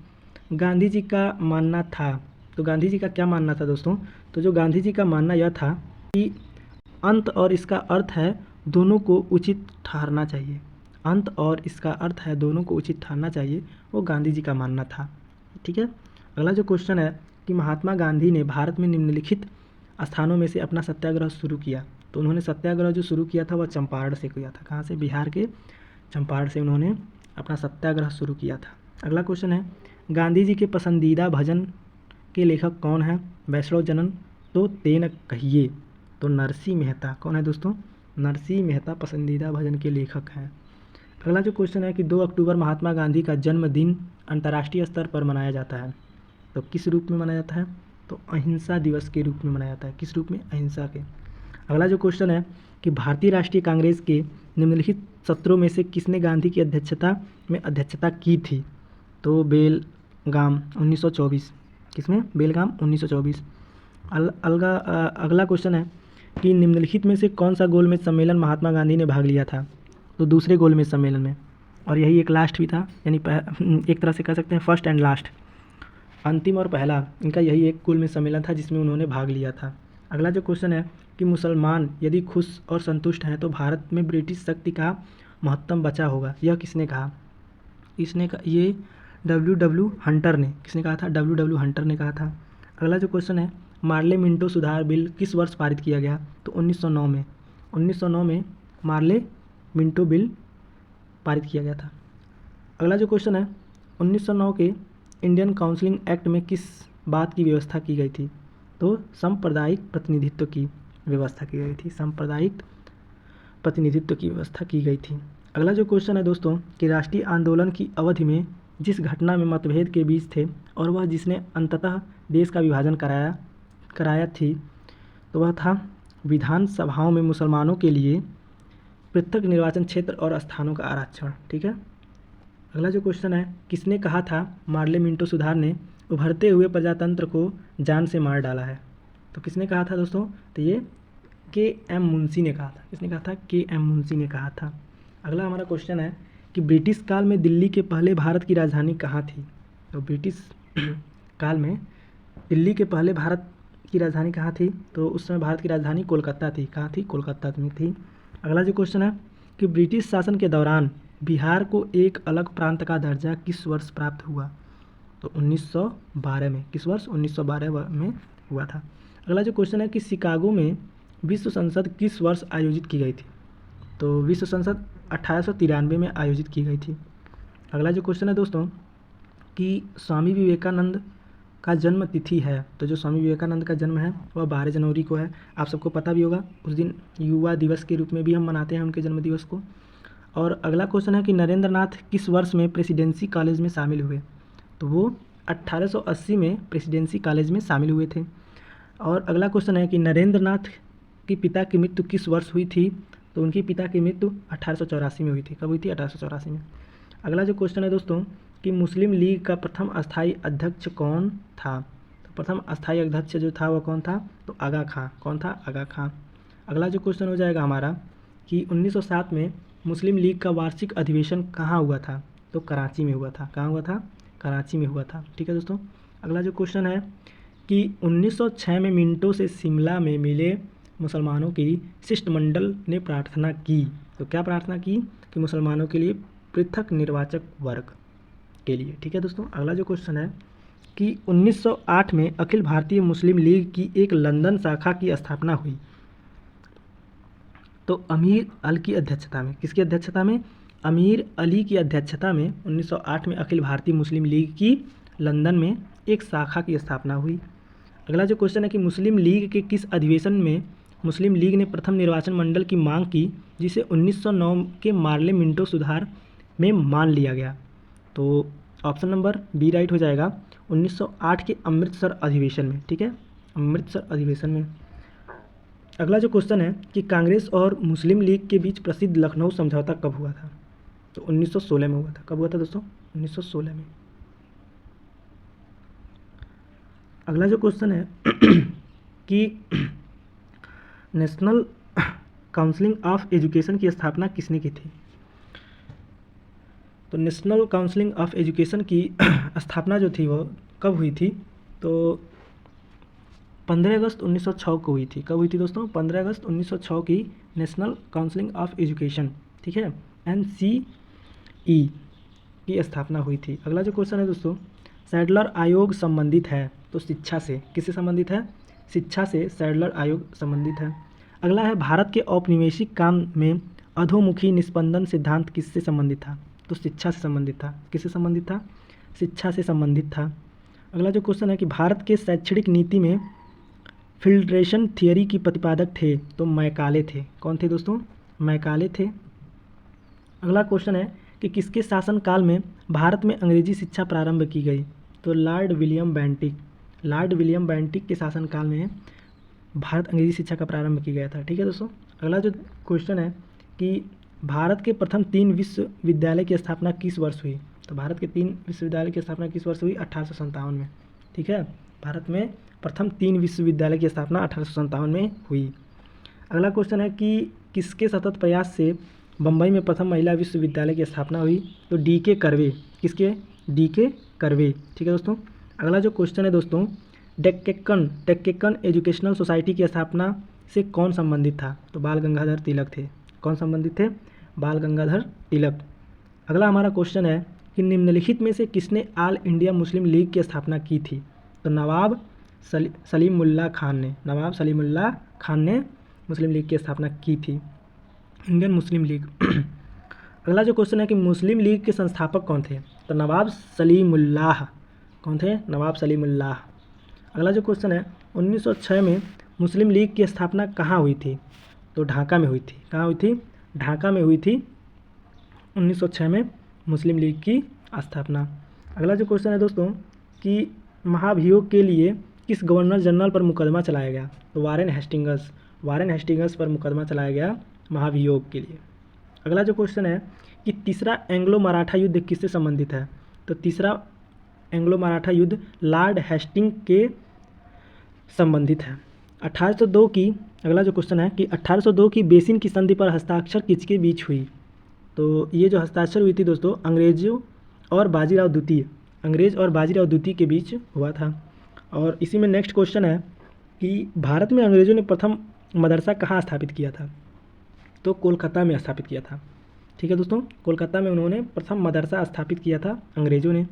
गांधी जी का मानना था, तो गांधी जी का क्या मानना था दोस्तों? तो जो गांधी जी का मानना यह था कि अंत और इसका अर्थ है दोनों को उचित ठहरना चाहिए। अंत और इसका अर्थ है दोनों को उचित ठहरना चाहिए, वो गांधी जी का मानना था, ठीक है। अगला जो क्वेश्चन है कि महात्मा गांधी ने भारत में निम्नलिखित स्थानों में से अपना सत्याग्रह शुरू किया? तो उन्होंने सत्याग्रह जो शुरू किया था वह चंपारण से किया था। कहाँ से? बिहार के चंपारण से उन्होंने अपना सत्याग्रह शुरू किया था। अगला क्वेश्चन है गांधी जी के पसंदीदा भजन के लेखक कौन है? वैष्णव जनन तो तेन कहिए। तो नरसिंह मेहता। कौन है दोस्तों? नरसिंह मेहता पसंदीदा भजन के लेखक हैं। अगला जो क्वेश्चन है कि 2 अक्टूबर महात्मा गांधी का जन्मदिन अंतर्राष्ट्रीय स्तर पर मनाया जाता है, तो किस रूप में मनाया जाता है? तो अहिंसा दिवस के रूप में मनाया जाता है। किस रूप में? अहिंसा के। अगला जो क्वेश्चन है कि भारतीय राष्ट्रीय कांग्रेस के निम्नलिखित सत्रों में से किसने गांधी की अध्यक्षता की थी? तो बेलगाम 1924। किसमें? बेलगाम 1924। अगला क्वेश्चन है कि निम्नलिखित में से कौन सा गोलमेज सम्मेलन महात्मा गांधी ने भाग लिया था? तो दूसरे गोलमेज सम्मेलन में, और यही एक लास्ट भी था, यानी एक तरह से कह सकते हैं फर्स्ट एंड लास्ट, अंतिम और पहला इनका यही एक गोलमेज सम्मेलन था जिसमें उन्होंने भाग लिया था। अगला जो क्वेश्चन है कि मुसलमान यदि खुश और संतुष्ट हैं तो भारत में ब्रिटिश शक्ति का महत्तम बचा होगा, यह किसने कहा? ये W हंटर ने। किसने कहा था? W हंटर ने कहा था। अगला जो क्वेश्चन है, मार्ले मिंटो सुधार बिल किस वर्ष पारित किया गया? तो 1909 में। 1909 में मार्ले मिंटो बिल पारित किया गया था। अगला जो क्वेश्चन है, 1909 के इंडियन काउंसिलिंग एक्ट में किस बात की व्यवस्था की गई थी? तो सांप्रदायिक प्रतिनिधित्व की व्यवस्था की गई थी। सांप्रदायिक प्रतिनिधित्व की व्यवस्था की गई थी। अगला जो क्वेश्चन है दोस्तों कि राष्ट्रीय आंदोलन की अवधि में जिस घटना में मतभेद के बीच थे और वह जिसने अंततः देश का विभाजन कराया थी, तो वह था विधान सभाओं में मुसलमानों के लिए पृथक निर्वाचन क्षेत्र और स्थानों का आरक्षण। ठीक है। अगला जो क्वेश्चन है, किसने कहा था मार्ले मिंटो सुधार ने उभरते हुए प्रजातंत्र को जान से मार डाला है? तो किसने कहा था दोस्तों? तो ये KM मुंशी ने कहा था। किसने कहा था? KM मुंशी ने कहा था। अगला हमारा क्वेश्चन है कि ब्रिटिश काल में दिल्ली के पहले भारत की राजधानी कहाँ थी? तो ब्रिटिश काल में दिल्ली के पहले भारत की राजधानी कहाँ थी? तो उस समय भारत की राजधानी कोलकाता थी। कहाँ थी? कोलकाता में थी। अगला जो क्वेश्चन है कि ब्रिटिश शासन के दौरान बिहार को एक अलग प्रांत का दर्जा किस वर्ष प्राप्त हुआ? तो 1912 में। किस वर्ष? 1912 में हुआ था। अगला जो क्वेश्चन है कि शिकागो में विश्व संसद किस वर्ष आयोजित की गई थी? तो विश्व संसद 1893 में आयोजित की गई थी। अगला जो क्वेश्चन है दोस्तों कि स्वामी विवेकानंद का जन्म तिथि है, तो जो स्वामी विवेकानंद का जन्म है वह 12 जनवरी को है। आप सबको पता भी होगा, उस दिन युवा दिवस के रूप में भी हम मनाते हैं उनके जन्म दिवस को। और अगला क्वेश्चन है कि नरेंद्र नाथ किस वर्ष में प्रेसिडेंसी कॉलेज में शामिल हुए? तो वो 1880 में प्रेसिडेंसी कॉलेज में शामिल हुए थे। और अगला क्वेश्चन है कि नरेंद्र नाथ के पिता की मृत्यु किस वर्ष हुई थी? तो उनके पिता की मृत्यु 1884 में हुई थी। कब हुई थी? 1884 में। अगला जो क्वेश्चन है दोस्तों कि मुस्लिम लीग का प्रथम अस्थायी अध्यक्ष कौन था? तो प्रथम अस्थायी अध्यक्ष जो था वह कौन था? तो आगा खां। कौन था? आगा खां। अगला जो क्वेश्चन हो जाएगा हमारा कि 1907 में मुस्लिम लीग का वार्षिक अधिवेशन कहाँ हुआ था? तो कराची में हुआ था। कहाँ हुआ था? कराची में हुआ था। ठीक है दोस्तों। अगला जो क्वेश्चन है कि 1906 में मिंटो से शिमला में मिले मुसलमानों की शिष्टमंडल ने प्रार्थना की। तो क्या प्रार्थना की? कि मुसलमानों के लिए पृथक निर्वाचक वर्ग के लिए। ठीक है दोस्तों। अगला जो क्वेश्चन है कि 1908 में अखिल भारतीय मुस्लिम लीग की एक लंदन शाखा की स्थापना हुई, तो अमीर अल की अध्यक्षता में। किसकी अध्यक्षता में? अमीर अली की अध्यक्षता में 1908 में अखिल भारतीय मुस्लिम लीग की लंदन में एक शाखा की स्थापना हुई। अगला जो क्वेश्चन है कि मुस्लिम लीग के किस अधिवेशन में मुस्लिम लीग ने प्रथम निर्वाचन मंडल की मांग की जिसे 1909 के मार्ले मिंटो सुधार में मान लिया गया? तो ऑप्शन नंबर बी राइट हो जाएगा, 1908 के अमृतसर अधिवेशन में। ठीक है, अमृतसर अधिवेशन में। अगला जो क्वेश्चन है कि कांग्रेस और मुस्लिम लीग के बीच प्रसिद्ध लखनऊ समझौता कब हुआ था? तो 1916 में हुआ था। कब हुआ था दोस्तों? 1916 में। अगला जो क्वेश्चन है कि नेशनल काउंसिलिंग ऑफ एजुकेशन की स्थापना किसने की थी? तो नेशनल काउंसिलिंग ऑफ एजुकेशन की स्थापना जो थी वो कब हुई थी? तो 15 अगस्त 1906 को हुई थी। कब हुई थी दोस्तों? 15 अगस्त 1906 की नेशनल काउंसिलिंग ऑफ एजुकेशन, ठीक है, NCE की स्थापना हुई थी। अगला जो क्वेश्चन है दोस्तों, सैडलर आयोग संबंधित है तो शिक्षा से। किससे संबंधित है? शिक्षा से सैडलर आयोग संबंधित है। अगला है भारत के औपनिवेशिक काम में अधोमुखी निस्पंदन सिद्धांत किससे संबंधित था? तो शिक्षा से संबंधित था। किससे संबंधित था? शिक्षा से संबंधित था। अगला जो क्वेश्चन है कि भारत के शैक्षणिक नीति में फिल्ट्रेशन थियरी की प्रतिपादक थे तो मैकाले थे। कौन थे दोस्तों? मैकाले थे। अगला क्वेश्चन है कि किसके शासनकाल में भारत में अंग्रेजी शिक्षा प्रारंभ की गई? तो Lord William Bentinck. Lord William Bentinck के शासनकाल में भारत अंग्रेजी शिक्षा का प्रारंभ किया गया था। ठीक है दोस्तों। अगला जो क्वेश्चन है कि भारत के प्रथम 3 विश्वविद्यालय की स्थापना किस वर्ष हुई? तो भारत के 3 विश्वविद्यालय की स्थापना किस वर्ष हुई? 1857 में। ठीक है, भारत में प्रथम 3 विश्वविद्यालय की स्थापना 1857 में हुई। अगला क्वेश्चन है कि किसके सतत प्रयास से बम्बई में प्रथम महिला विश्वविद्यालय की स्थापना हुई? तो डी.के. कर्वे। किसके? डी.के. कर्वे। ठीक है दोस्तों। अगला जो क्वेश्चन है दोस्तों, डेक्कन एजुकेशनल सोसाइटी की स्थापना से कौन संबंधित था? तो बाल गंगाधर तिलक थे। कौन संबंधित थे? बाल गंगाधर तिलक। अगला हमारा क्वेश्चन है कि निम्नलिखित में से किसने ऑल इंडिया मुस्लिम लीग की स्थापना की थी? तो नवाब सलीमुल्लाह खान ने मुस्लिम लीग की स्थापना की थी, इंडियन मुस्लिम लीग। अगला जो क्वेश्चन है कि मुस्लिम लीग के संस्थापक कौन थे? तो नवाब सलीमुल्लाह। कौन थे? नवाब सलीमुल्लाह। अगला जो क्वेश्चन है 1906 में मुस्लिम लीग की स्थापना कहाँ हुई थी? तो ढाका में हुई थी। कहाँ हुई थी? ढाका में हुई थी 1906 में मुस्लिम लीग की स्थापना। अगला जो क्वेश्चन है दोस्तों कि महाभियोग के लिए किस गवर्नर जनरल पर मुकदमा चलाया गया? तो वारेन हेस्टिंग्स पर मुकदमा चलाया गया महाभियोग के लिए। अगला जो क्वेश्चन है कि तीसरा एंग्लो मराठा युद्ध किससे संबंधित है? तो तीसरा एंग्लो मराठा युद्ध लॉर्ड हेस्टिंग के संबंधित है। 1802 की, अगला जो क्वेश्चन है कि 1802 की बेसिन की संधि पर हस्ताक्षर किसके बीच हुई? तो ये जो हस्ताक्षर हुई थी दोस्तों अंग्रेज और बाजीराव द्वितीय के बीच हुआ था। और इसी में नेक्स्ट क्वेश्चन है कि भारत में अंग्रेज़ों ने प्रथम मदरसा कहाँ स्थापित किया था? तो कोलकाता में स्थापित किया था। ठीक है दोस्तों, कोलकाता में उन्होंने प्रथम मदरसा स्थापित किया था अंग्रेज़ों ने।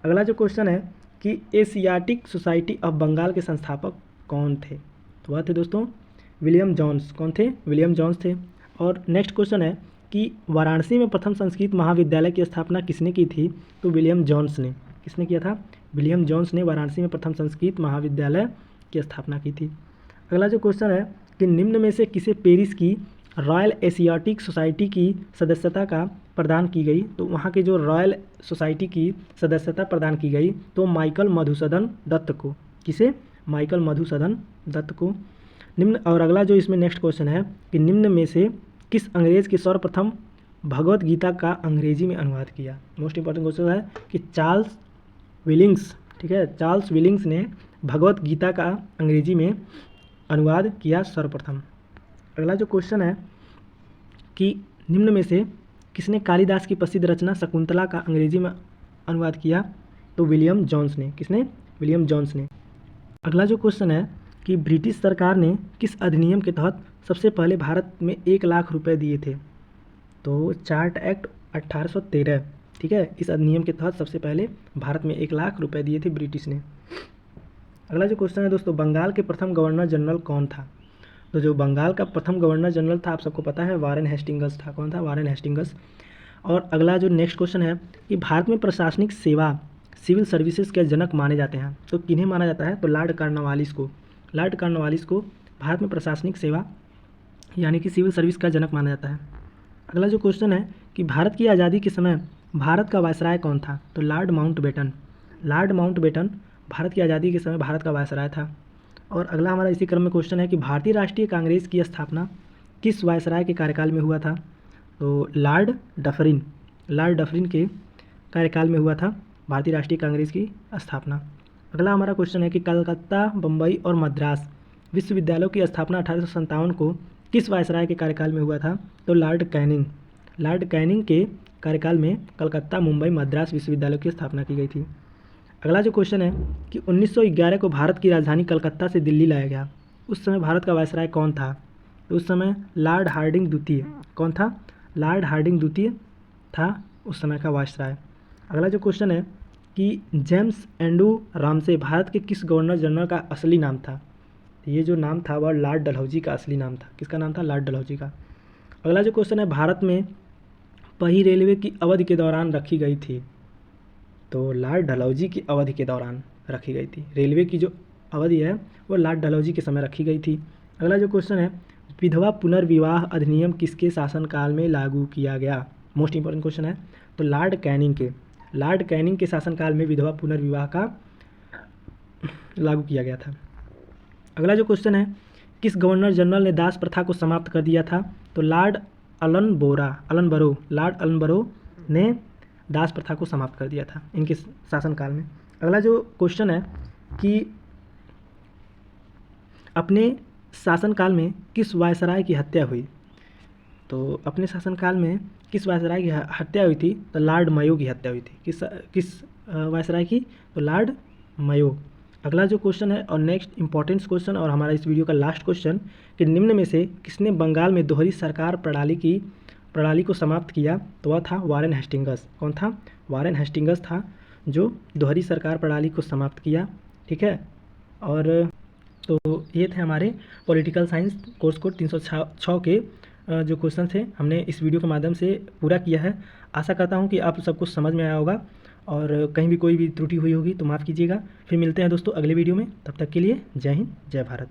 अगला जो क्वेश्चन है कि एशियाटिक सोसाइटी ऑफ बंगाल के संस्थापक कौन थे? तो वह थे दोस्तों विलियम जॉन्स। कौन थे? विलियम जॉन्स थे। और नेक्स्ट क्वेश्चन है कि वाराणसी में प्रथम संस्कृत महाविद्यालय की स्थापना किसने की थी? तो विलियम जॉन्स ने। किसने किया था? विलियम जॉन्स ने वाराणसी में प्रथम संस्कृत महाविद्यालय की स्थापना की थी। अगला जो क्वेश्चन है कि निम्न में से किसे पेरिस की रॉयल एशियाटिक सोसाइटी की सदस्यता का प्रदान की गई? तो वहाँ के जो रॉयल सोसाइटी की सदस्यता प्रदान की गई तो माइकल मधुसूदन दत्त को। किसे? माइकल मधुसूदन दत्त को। निम्न, और अगला जो इसमें नेक्स्ट क्वेश्चन है कि निम्न में से किस अंग्रेज के सर्वप्रथम भगवत गीता का अंग्रेजी में अनुवाद किया? मोस्ट इंपॉर्टेंट क्वेश्चन है कि चार्ल्स विलिंग्स। ठीक है, चार्ल्स विलिंग्स ने भगवत गीता का अंग्रेजी में अनुवाद किया सर्वप्रथम। अगला जो क्वेश्चन है कि निम्न में से किसने कालिदास की प्रसिद्ध रचना शकुंतला का अंग्रेजी में अनुवाद किया? तो विलियम जॉन्स ने। किसने? विलियम जॉन्स ने। अगला जो क्वेश्चन है कि ब्रिटिश सरकार ने किस अधिनियम के तहत सबसे पहले भारत में 1 लाख रुपए दिए थे? तो चार्ट एक्ट 1813। ठीक है, इस अधिनियम के तहत सबसे पहले भारत में 1 लाख रुपए दिए थे ब्रिटिश ने। अगला जो क्वेश्चन है दोस्तों, बंगाल के प्रथम गवर्नर जनरल कौन था? तो जो बंगाल का प्रथम गवर्नर जनरल था आप सबको पता है वारेन हेस्टिंग्स था। कौन था? Warren Hastings. और अगला जो नेक्स्ट क्वेश्चन है कि भारत में प्रशासनिक सेवा सिविल सर्विसेज के जनक माने जाते हैं तो किन्हें माना जाता है? तो लॉर्ड कॉर्नवालिस को भारत में प्रशासनिक सेवा यानी कि सिविल सर्विस का जनक माना जाता है। अगला जो क्वेश्चन है कि भारत की आज़ादी के समय भारत का वायसराय कौन था? तो लॉर्ड माउंटबेटन भारत की आज़ादी के समय भारत का वायसराय था। और अगला हमारा इसी क्रम में क्वेश्चन है कि भारतीय राष्ट्रीय कांग्रेस की स्थापना किस वायसराय के कार्यकाल में हुआ था? तो लॉर्ड डफरिन के कार्यकाल में हुआ था भारतीय राष्ट्रीय कांग्रेस की स्थापना। अगला हमारा क्वेश्चन है कि कलकत्ता, बम्बई और मद्रास विश्वविद्यालयों की स्थापना 1857 को किस वायसराय के कार्यकाल में हुआ था? तो लॉर्ड कैनिंग के कार्यकाल में कलकत्ता, मुंबई, मद्रास विश्वविद्यालयों की स्थापना की गई थी। अगला जो क्वेश्चन है कि 1911 को भारत की राजधानी कलकत्ता से दिल्ली लाया गया, उस समय भारत का वायसराय कौन था? तो उस समय लॉर्ड हार्डिंग द्वितीय। कौन था? लॉर्ड हार्डिंग द्वितीय था उस समय का वायसराय। अगला जो क्वेश्चन है कि जेम्स एंड्रू रामसे भारत के किस गवर्नर जनरल का असली नाम था? ये जो नाम था वह लॉर्ड डलहौजी का असली नाम था। किसका नाम था? लॉर्ड डलहौजी का। अगला जो क्वेश्चन है भारत में पहिली रेलवे की अवधि के दौरान रखी गई थी? तो लॉर्ड डलहौजी की अवधि के दौरान रखी गई थी। रेलवे की जो अवधि है वो लॉर्ड डलहौजी के समय रखी गई थी। अगला जो क्वेश्चन है विधवा पुनर्विवाह अधिनियम किसके शासनकाल में लागू किया गया? मोस्ट इंपॉर्टेंट क्वेश्चन है। तो लॉर्ड कैनिंग के शासनकाल में विधवा पुनर्विवाह का लागू किया गया था। अगला जो क्वेश्चन है किस गवर्नर जनरल ने दास प्रथा को समाप्त कर दिया था? तो लॉर्ड अलन बरो ने दास प्रथा को समाप्त कर दिया था इनके शासनकाल में। अगला जो क्वेश्चन है कि अपने शासनकाल में किस वायसराय की हत्या हुई? तो अपने शासनकाल में किस वायसराय की हत्या हुई थी? तो लॉर्ड मयो की हत्या हुई थी। किस वायसराय की? तो लॉर्ड मयो। अगला जो क्वेश्चन है और नेक्स्ट इंपॉर्टेंट क्वेश्चन और हमारा इस वीडियो का लास्ट क्वेश्चन कि निम्न में से किसने बंगाल में दोहरी सरकार प्रणाली को समाप्त किया? तो वह था वारेन हेस्टिंगस। कौन था? वारेन हेस्टिंगस था जो दोहरी सरकार प्रणाली को समाप्त किया। ठीक है, और तो ये थे हमारे पॉलिटिकल साइंस कोर्स कोड 306 के जो क्वेश्चन थे हमने इस वीडियो के माध्यम से पूरा किया है। आशा करता हूँ कि आप सब कुछ समझ में आया होगा और कहीं भी कोई भी त्रुटि हुई होगी तो माफ़ कीजिएगा। फिर मिलते हैं दोस्तों अगले वीडियो में, तब तक के लिए जय हिंद जय भारत।